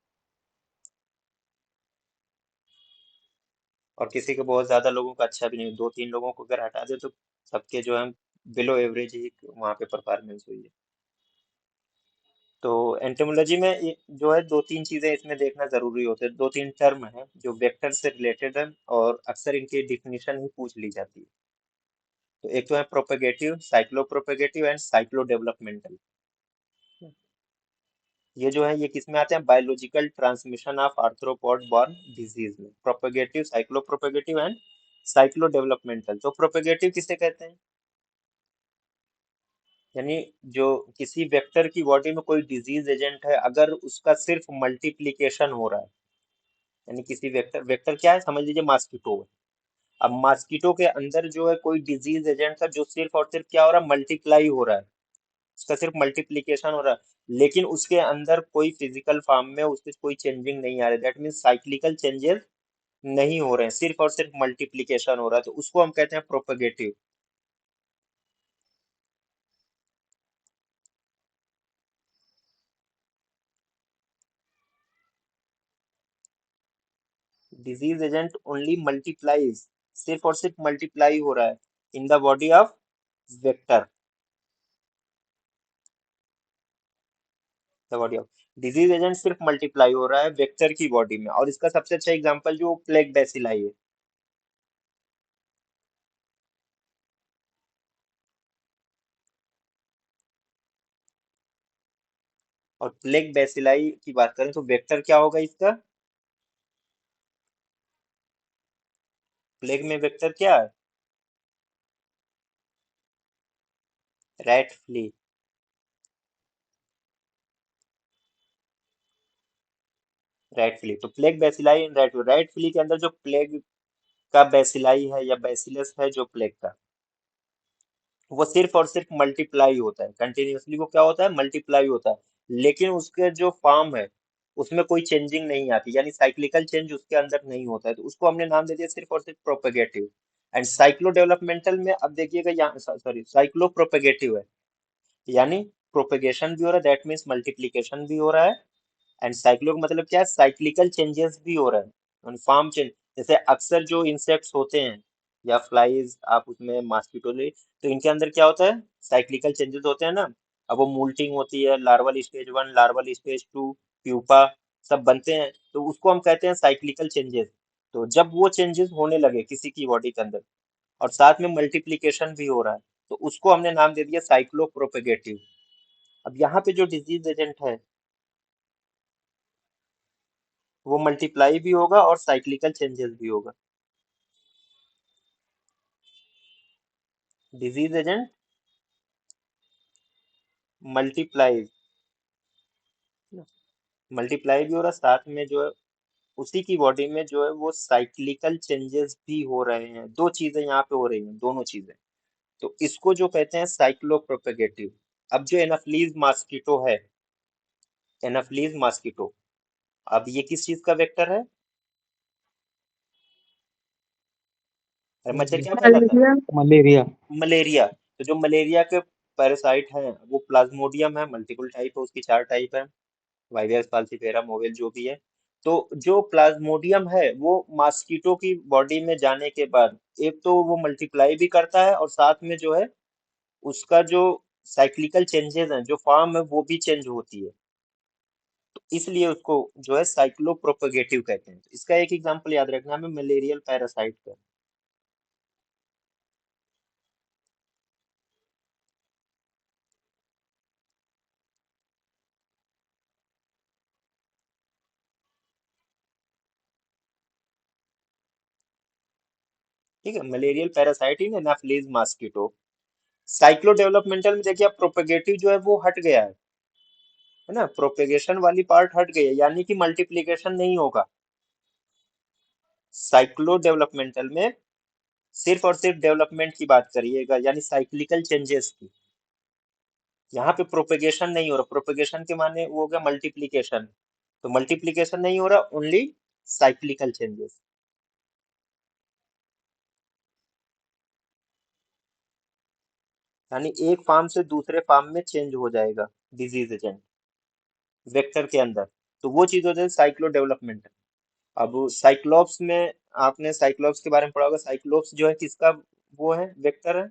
और किसी को, बहुत ज्यादा लोगों का अच्छा भी नहीं, दो तीन लोगों को अगर हटा दे तो सबके जो है बिलो एवरेज ही वहाँ पे परफॉर्मेंस हुई है। तो एंटोमोलॉजी में जो है दो तीन चीजें इसमें देखना जरूरी होते हैं, दो तीन टर्म है जो वेक्टर से रिलेटेड है, और अक्सर इनकी डिफिनीशन ही पूछ ली जाती है। तो एक तो है प्रोपेगेटिव, cyclo propagative and cyclo developmental. ये जो है ये किस में आते हैं? Biological transmission of arthropod borne disease में। प्रोपेगेटिव, cyclo propagative and cyclo developmental. तो प्रोपेगेटिव किसे कहते हैं? यानी जो किसी वेक्टर की बॉडी में कोई डिजीज एजेंट है, अगर उसका सिर्फ मल्टीप्लिकेशन हो रहा है, यानी किसी वेक्टर, वेक्टर क्या है समझ लीजिए, मॉस्किटो है। अब मॉस्किटो के अंदर जो है कोई डिजीज एजेंट है जो सिर्फ और सिर्फ क्या हो रहा है? मल्टीप्लाई हो रहा है, उसका सिर्फ मल्टीप्लिकेशन हो रहा है, लेकिन उसके अंदर कोई फिजिकल फॉर्म में उसके कोई चेंजिंग नहीं आ रहा है, दैट मीन्स साइक्लिकल चेंजेस नहीं हो रहे हैं, सिर्फ और सिर्फ मल्टीप्लिकेशन हो रहा है, तो उसको हम कहते हैं प्रोपेगेटिव। डिजीज एजेंट ओनली मल्टीप्लाईज, सिर्फ और सिर्फ मल्टीप्लाई हो रहा है in the body of vector, the body of disease agent सिर्फ मल्टीप्लाई हो रहा है वेक्टर की बॉडी में। और इसका सबसे अच्छा एग्जांपल जो प्लेग बेसिलाई है। और प्लेग बेसिलाई की बात करें तो वेक्टर क्या होगा इसका? प्लेग में वेक्टर क्या है? Rat flea. रैट फ्ली, तो plague bacilli in rat, rat flea के अंदर जो प्लेग का बेसिलाई है या बेसिलस है जो प्लेग का, वो सिर्फ और सिर्फ मल्टीप्लाई होता है कंटिन्यूअसली, वो क्या होता है? मल्टीप्लाई होता है, लेकिन उसके जो फॉर्म है उसमें कोई चेंजिंग नहीं आती, यानी साइक्लिकल चेंज उसके अंदर नहीं होता है, तो उसको हमने नाम दे दिया सिर्फ और सिर्फ प्रोपेगेटिव। एंड साइक्लो डेवलपमेंटल में अब देखिएगा, यहाँ सॉरी साइक्लो प्रोपेगेटिव है, यानी प्रोपेगेशन भी हो रहा है, दैट मीन्स मल्टीप्लिकेशन भी हो रहा है। एंड साइक्लो का मतलब क्या है? साइक्लिकल चेंजेस भी हो रहे हैं, फॉर्म चेंज। जैसे अक्सर जो इंसेक्ट्स होते हैं या फ्लाइज, आप उसमें मॉस्किटो ले, तो इनके अंदर क्या होता है? साइक्लिकल चेंजेस होते हैं ना। अब वो मूल्टिंग होती है, larval stage one, larval stage two, pupa, सब बनते हैं, तो उसको हम कहते हैं साइक्लिकल चेंजेस। तो जब वो चेंजेस होने लगे किसी की बॉडी के अंदर, और साथ में मल्टीप्लिकेशन भी हो रहा है, तो उसको हमने नाम दे दिया साइक्लो प्रोपेगेटिव। अब यहाँ पे जो डिजीज एजेंट है वो मल्टीप्लाई भी होगा और साइक्लिकल चेंजेस भी होगा। डिजीज एजेंट मल्टीप्लाई, मल्टीप्लाई भी हो रहा है, साथ में जो है उसी की बॉडी में जो है वो साइक्लिकल चेंजेस भी हो रहे हैं, दो चीजें यहाँ पे हो रही हैं, दोनों चीजें। तो इसको जो कहते हैं साइक्लो प्रोपेगेटिव। अब जो एनाफिलीज मॉस्किटो है, एनाफिलीज मॉस्किटो, अब ये किस चीज का वेक्टर है? अरे मच्छर क्या फैलाता है? मलेरिया। मलेरिया। मलेरिया। तो जो मलेरिया के पैरासाइट हैं वो प्लाज्मोडियम है, मल्टीपल टाइप है उसकी, चार टाइप है, वाइवियस, फाल्सीफेरा, मोवेल, जो भी है। तो जो प्लाज्मोडियम है वो मॉस्किटो की बॉडी में जाने के बाद एक तो वो मल्टीप्लाई भी करता है, और साथ में जो है उसका जो साइक्लिकल चेंजेस हैं, जो फॉर्म है वो भी चेंज होती है, तो इसलिए उसको जो है साइक्लो प्रोपेगेटिव कहते हैं। तो इसका एक एग्जांपल याद रखना हमें, मलेरियल पैरासाइट का। ठीक है, मलेरियल पैरासाइट इन एनाफिलीज मॉस्किटो। साइक्लो डेवलपमेंटल में देखिए, अब प्रोपेगेटिव जो है वो हट गया है ना, प्रोपेगेशन वाली पार्ट हट गई है, यानी कि मल्टीप्लिकेशन नहीं होगा। साइक्लो डेवलपमेंटल में सिर्फ और सिर्फ डेवलपमेंट की बात करिएगा, यानी साइक्लिकल चेंजेस की। यहाँ पे प्रोपेगेशन नहीं हो रहा, प्रोपेगेशन के माने वो हो गया मल्टीप्लिकेशन, तो मल्टीप्लिकेशन नहीं हो रहा, ओनली साइक्लिकल चेंजेस। यानी एक फार्म से दूसरे फार्म में चेंज हो जाएगा डिजीज एजेंट वेक्टर के अंदर, तो वो चीज हो जाए साइक्लो डेवलपमेंट। अब साइक्लोप्स में आपने साइक्लोप्स के बारे में पढ़ा होगा, साइक्लोप्स जो है किसका वो है, वेक्टर है,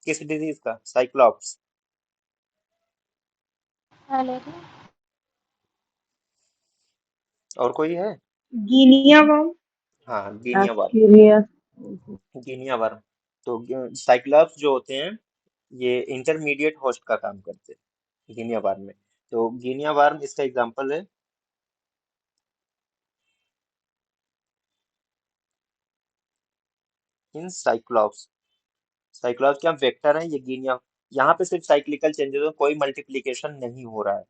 किस डिजीज का, साइक्लोप्स। मलेरिया। और कोई है? Guinea worm. हाँ, guinea worm. Bacteria. Guinea worm. तो साइक्लोप्स जो होते हैं ये इंटरमीडिएट होस्ट का काम करते हैं गिनिया वर्म में। तो गिनिया वर्म इसका एग्जांपल है इन साइक्लोप्स। साइक्लोप्स क्या वेक्टर है, ये गिनिया। यहाँ पे सिर्फ साइक्लिकल चेंजेस हो, कोई मल्टीप्लिकेशन नहीं हो रहा है,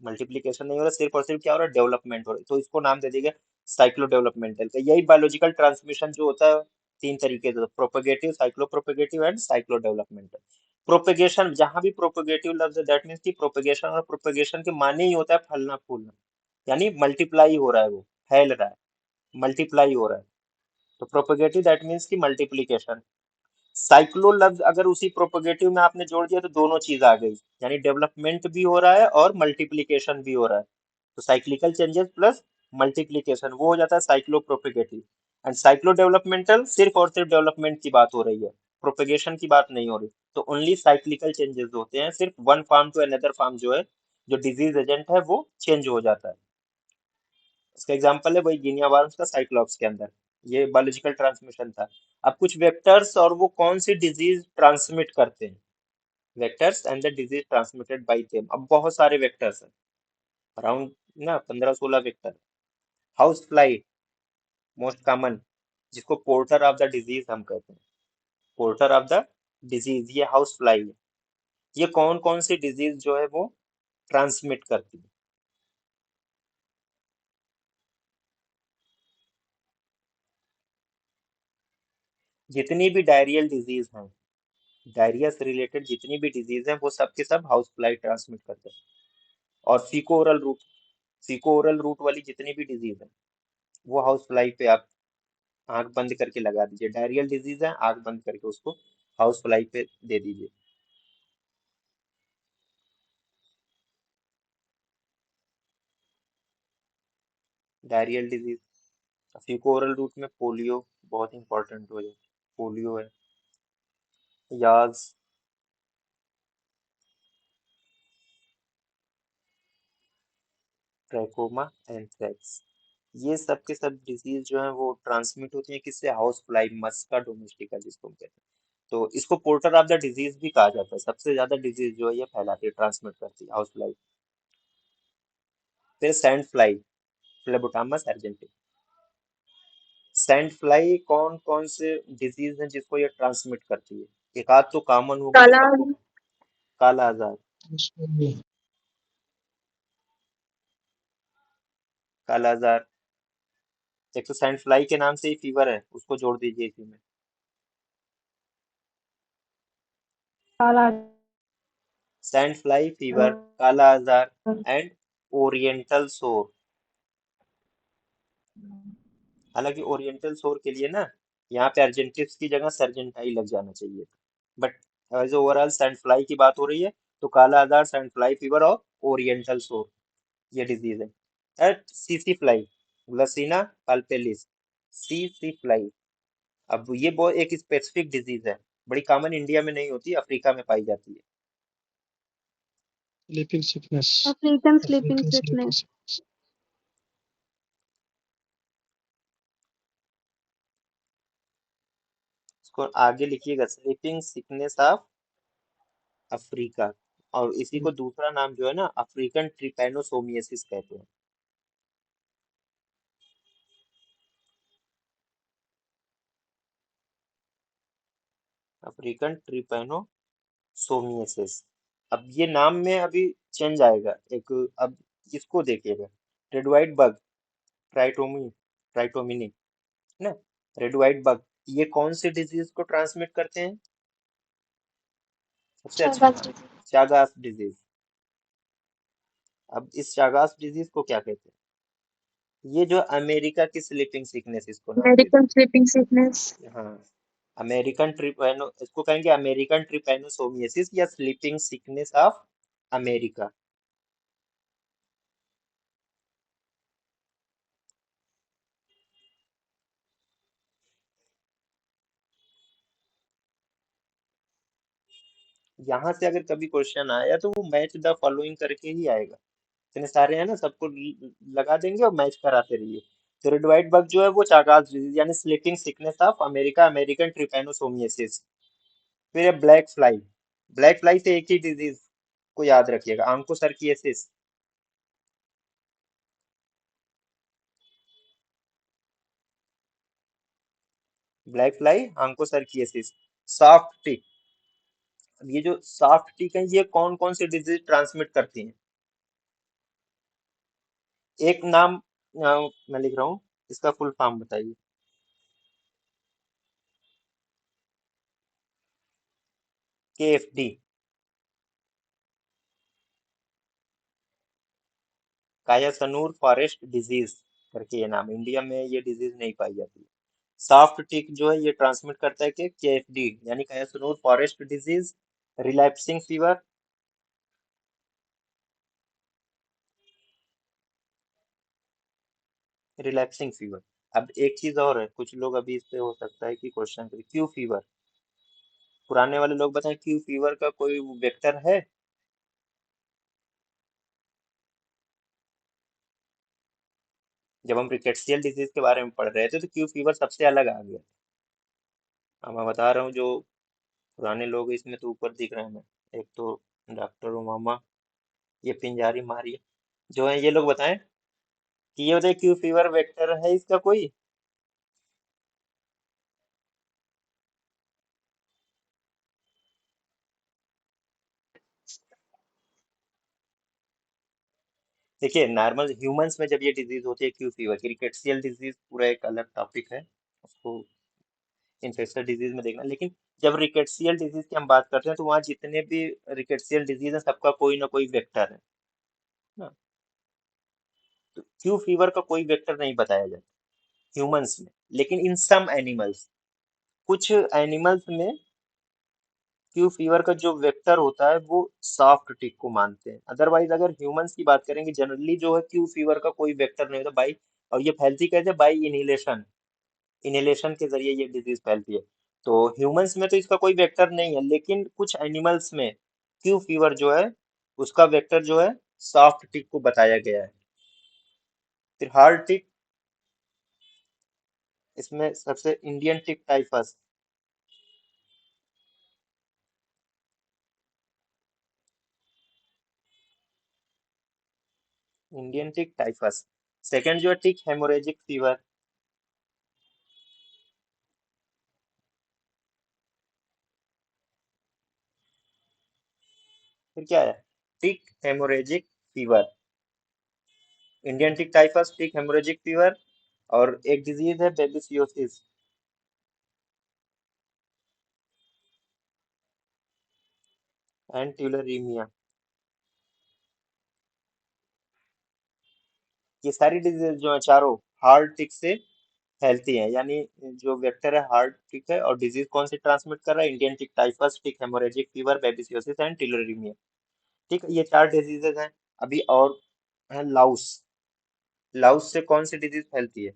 मल्टीप्लिकेशन नहीं हो रहा, सिर्फ और सिर्फ क्या हो रहा है, डेवलपमेंट हो रहा है, तो इसको नाम दे दिया साइक्लो डेवलपमेंटल का। यही बायोलॉजिकल ट्रांसमिशन जो होता है तीन तरीके से, propagative, cyclo propagative and cyclo developmental. Propagation, जहां भी प्रोपेगेटिव लफ्ज है दैट मीन्स की प्रोपेगेशन, और प्रोपेगेशन के माने ही होता है फलना फूलना, यानी मल्टीप्लाई हो रहा है, वो फैल रहा है, मल्टीप्लाई हो रहा है। तो प्रोपेगेटिव दैट मीन्स की मल्टीप्लीकेशन। साइक्लो लफ्ज अगर उसी प्रोपेगेटिव में आपने जोड़ दिया तो दोनों चीज आ गई, यानी डेवलपमेंट भी हो रहा है और मल्टीप्लिकेशन भी हो रहा है। तो साइक्लिकल चेंजेस प्लस मल्टीप्लिकेशन वो हो जाता है cyclo propagative. And cyclo developmental सिर्फ और सिर्फ डेवलपमेंट की बात हो रही है, प्रोपेगेशन की बात नहीं हो रही, तो ओनली साइक्लिकल चेंजेस होते हैं, सिर्फ one form to another form जो है, जो डिजीज एजेंट है वो चेंज हो जाता है। इसका एग्जांपल है वही गिनिया वार्म्स का साइक्लॉप्स के अंदर, ये बायोलॉजिकल ट्रांसमिशन था। अब कुछ वेक्टर्स और वो कौन सी डिजीज ट्रांसमिट करते हैं, vectors and the disease transmitted by them. अब बहुत सारे वेक्टर्स हैं, अराउंड ना 15-16 vector. House fly most common, जिसको पोर्टर ऑफ द डिजीज हम कहते हैं, पोर्टर ऑफ द डिजीज ये हाउस फ्लाई है। ये कौन कौन सी डिजीज जो है वो ट्रांसमिट करती है, जितनी भी डायरियल डिजीज हैं, डायरिया से रिलेटेड जितनी भी डिजीज हैं वो सब के सब हाउस फ्लाई ट्रांसमिट करते हैं। और फीको ओरल रूट वाली जितनी भी डिजीज है वो हाउस फ्लाई पे आप आंख बंद करके लगा दीजिए, डायरियल डिजीज है आंख बंद करके उसको हाउस फ्लाई पे दे दीजिए। डायरियल डिजीज, फीको ओरल रूट में पोलियो बहुत इंपॉर्टेंट हो जाए, पोलियो है, याज, ट्रैकोमा, एंथ्रेक्स, ये सब के सब डिजीज जो है वो ट्रांसमिट होती है किससे, हाउस फ्लाई, मस्का डोमेस्टिका जिसको हम कहते हैं। तो इसको पोर्टर ऑफ द डिजीज भी कहा जाता है, सबसे ज्यादा डिजीज जो है ये फैलाती है, ट्रांसमिट करती है हाउस फ्लाई। फिर sand fly, फ्लेबोटामस Argentine. Sand fly कौन कौन से डिजीज हैं जिसको ये ट्रांसमिट करती है, एक आध तो कॉमन होगा जो काला। सबको, काला आजार, काला आजार। एक तो सैंड फ्लाई के नाम से ही फीवर है, उसको जोड़ दीजिए इसी में। काला। सैंड फ्लाई फीवर, काला आजार एंड ओरिएंटल सोर। हालांकि ओरिएंटल सोर के लिए ना यहाँ पे अर्जेंटिव्स की जगह सर्जेंटाई लग जाना चाहिए, but as overall sand fly की बात हो रही है, तो kala azar, sand fly fever और ओरिएंटल सोर ये डिजीज है। एट सीसी फ्लाई, ग्लसीना पाल्पेलिस, सीसी फ्लाई। अब ये बहुत एक स्पेसिफिक डिजीज है, बड़ी कॉमन इंडिया में नहीं होती, अफ्रीका में पाई जाती है। Sleeping sickness. African sleeping African sleeping sickness. Sickness. इसको आगे लिखिएगा, स्लीपिंग सिकनेस ऑफ अफ्रीका। और इसी को दूसरा नाम जो है ना अफ्रीकन ट्रिपैनोसोमियासिस कहते हैं। अफ्रीकन ट्रिपैनोसोमियसिस। अब ये नाम में अभी चेंज आएगा एक। अब इसको देखिएगा, रेड व्हाइट बग, ट्राइटोमिनी, है ना, रेड व्हाइट बग, ये कौन सी डिजीज को ट्रांसमिट करते हैं? सबसे अच्छा, Chagas हाँ, disease. Chagas disease. अब इस चागास डिजीज को क्या कहते हैं? ये जो अमेरिका की स्लीपिंग सिकनेस इसको नाम दे American दिया। sleeping sickness. हाँ, अमेरिकन ट्रिपैनो, इसको कहेंगे अमेरिकन ट्रिपैनोसोमियसिस या स्लीपिंग सिकनेस ऑफ अमेरिका। यहाँ से अगर कभी क्वेश्चन आया तो वो मैच द फॉलोइंग करके ही आएगा। इतने सारे हैं ना, सबको लगा देंगे और मैच कराते रहिए। तो रेड व्हाइट बग जो है वो चागास डिजीज यानी sleeping sickness of America, American trypanosomiasis. फिर है ब्लैक फ्लाई। ब्लैक फ्लाई से एक ही डिजीज को याद रखिएगा, onchocerciasis. Black fly, onchocerciasis. Soft tick. अब ये जो सॉफ्ट टिक है ये कौन कौन सी डिजीज ट्रांसमिट करती हैं? एक नाम मैं लिख रहा हूँ, इसका फुल फॉर्म बताइए। KFD, कायासनूर फॉरेस्ट डिजीज करके ये नाम। इंडिया में ये डिजीज नहीं पाई जाती है। सॉफ्ट टिक जो है ये ट्रांसमिट करता है कि KFD यानी Kyasanur forest disease, relapsing fever. Relapsing fever. अब एक चीज और है, कुछ लोग अभी इस पे हो सकता है कि क्वेश्चन करें, क्यू फीवर। पुराने वाले लोग बताएं, क्यू फीवर का कोई वेक्टर है? जब हम रिकेट्सियल डिजीज के बारे में पढ़ रहे थे तो क्यू फीवर सबसे अलग आ गया। अब मैं बता रहा हूँ, जो पुराने लोग इसमें तो ऊपर दिख रहे हैं, एक तो डॉक्टर उमामा, ये पिंजारी मारिया, जो है ये लोग बताएं कि ये बताइए क्यू फीवर वेक्टर है इसका कोई? देखिए, नॉर्मल ह्यूमंस में जब ये डिजीज होती है क्यू फीवर की, रिकेट्सियल डिजीज पूरा एक अलग टॉपिक है, उसको इन्फेक्शस डिजीज में देखना। लेकिन जब रिकेट्सियल डिजीज की हम बात करते हैं तो वहाँ जितने भी रिकेट्सियल डिजीज है सबका कोई ना कोई वेक्टर है ना। तो क्यू फीवर का कोई वेक्टर नहीं बताया जाता ह्यूमंस में, लेकिन इन सम एनिमल्स, कुछ एनिमल्स में क्यू फीवर का जो वेक्टर होता है वो सॉफ्ट टिक को मानते हैं। अदरवाइज अगर ह्यूमंस की बात करेंगे, जनरली जो है क्यू फीवर का कोई वेक्टर नहीं होता बाई। और ये फैलती कैसे? By inhalation. इनहेलेशन के जरिए ये डिजीज फैलती है। तो ह्यूमंस में तो इसका कोई वेक्टर नहीं है, लेकिन कुछ एनिमल्स में क्यू फीवर जो है उसका वेक्टर जो है सॉफ्ट टिक को बताया गया है। फिर हार्ड टिक, इसमें सबसे Indian tick typhus. Indian tick typhus. Second जो है टिक हेमोरेजिक फीवर। फिर क्या है? टिक haemorrhagic fever. Indian tick typhus, tick haemorrhagic fever, और एक डिजीज है बेबिसियोसिस एंड ट्यूलरीमिया। ये सारी डिजीज जो है चारों हार्ट टिक से फैलती हैं, यानी जो वेक्टर है हार्ट टिक है, और डिजीज कौन सी ट्रांसमिट कर रहा है? Indian tick typhus, tick haemorrhagic fever, babesiosis and tularemia. ठीक है, ये चार डिजीजेज हैं। अभी और है लाउस। लाउस से कौन सी डिजीज फैलती है?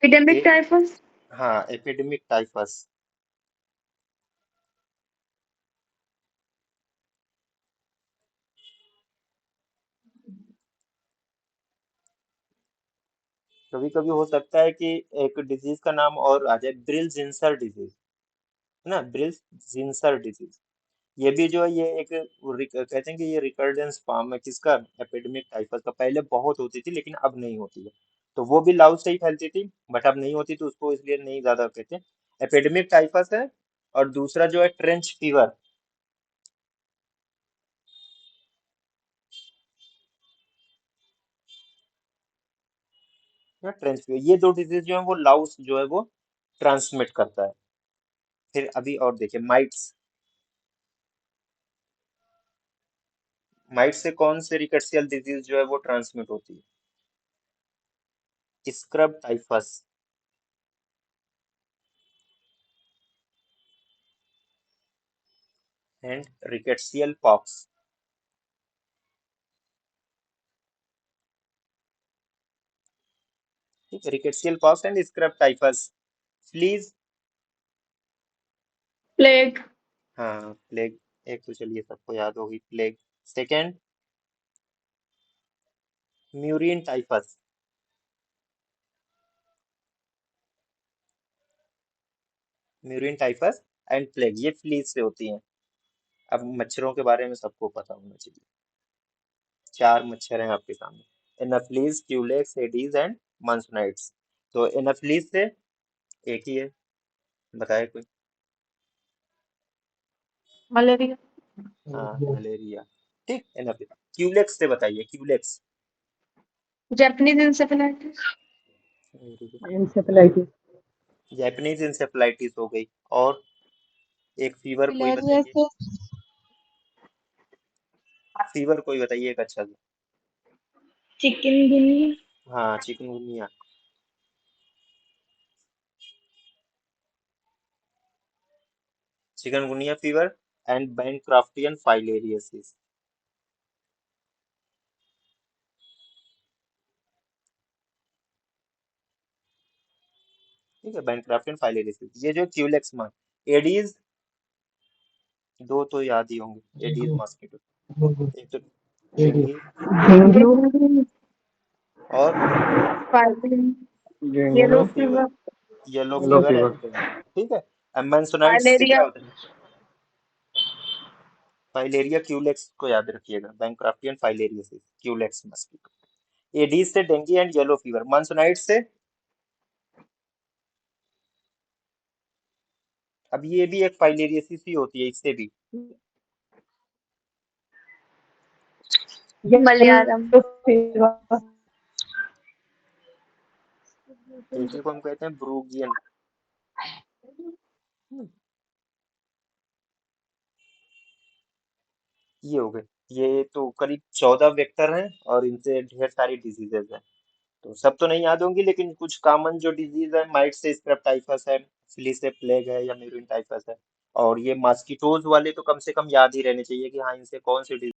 Epidemic एक, typhus. हाँ, एपिडेमिक टाइफस। कभी कभी हो सकता है कि एक डिजीज का नाम और आ जाए, ब्रिल जिंसर डिजीज, है ना, ब्रिल जिंसर डिजीज। ये भी जो है ये एक कहते हैं कि ये रिकर्डेंस फॉर्म है किसका? एपिडेमिक टाइफस का। पहले बहुत होती थी लेकिन अब नहीं होती है। तो वो भी लाउ से ही फैलती थी, बट अब नहीं होती तो उसको इसलिए नहीं ज्यादा कहते। एपिडेमिक टाइफस है, और दूसरा जो है ट्रेंच फीवर। या ट्रेंच फीवर, ये दो डिजीज जो है वो लाउस जो है वो ट्रांसमिट करता है। फिर अभी और देखिए, माइट्स। माइट्स से कौन से रिकेट्सियल डिजीज जो है वो ट्रांसमिट होती है? Scrub typhus and rickettsial pox. ठीक है, rickettsial pox and scrub typhus. Fleas. Plague. हाँ, प्लेग। एक तो चलिए सबको याद होगी, plague. Second, murine typhus. Murine typhus and plague, ये फ्लीज से होती हैं। अब मच्छरों के बारे में सबको पता होना चाहिए। 4 मच्छर हैं आपके सामने, एनाफ्लीज, क्यूलेक्स, एडीज एंड मांसोनाइट्स। तो एनाफ्लीज से एक ही है, बताए कोई। मलेरिया। हाँ, मलेरिया। ठीक, एनाफ्लीज। क्यूलेक्स से बताइए, Culex. Japanese encephalitis. encephalitis, Japanese encephalitis हो गई, और एक फीवर कोई बताइए। फिलेरियासिस, फीवर कोई बताइए एक अच्छा सा। चिकनगुनिया। हाँ, chikungunya. Chikungunya fever and bancroftian filariasis. ठीक है, बैंक्राफ्टियन फाइलेरियोसिस। ये जो क्यूलेक्स में, एडीज, दो तो याद ही होंगे, एडीज मॉस्किटो। एक तो डेंगू, डेंगू। और yellow yellow fever. Fever. Yellow yellow fever fever, and dengue. ठीक है। अब मैंसोनाइट्स से क्या फाइलेरिया। होता है? फाइलेरिया क्यूलेक्स को याद रखिएगा, बैंक्राफ्टियन फाइलेरियोसिस, क्यूलेक्स मस्किटो। एडीज से डेंगू एंड येलो फीवर। मैंसोनाइट्स से, अब ये भी एक फाइलेरियोसिस ही होती है, इससे भी। Malayalam, yellow fever. तीसरे को हम कहते हैं ब्रूगियन। ये हो गए। ये तो करीब 14 वेक्टर हैं, और इनसे ढेर सारी डिजीजेज हैं। तो सब तो नहीं याद होंगी, लेकिन कुछ कॉमन जो डिजीज है, माइट से स्क्रब टाइफस है, फ्ली से प्लेग है या म्यूरिन टाइफस है। और ये मॉस्किटोज वाले तो कम से कम याद ही रहने चाहिए कि हाँ, इनसे कौन सी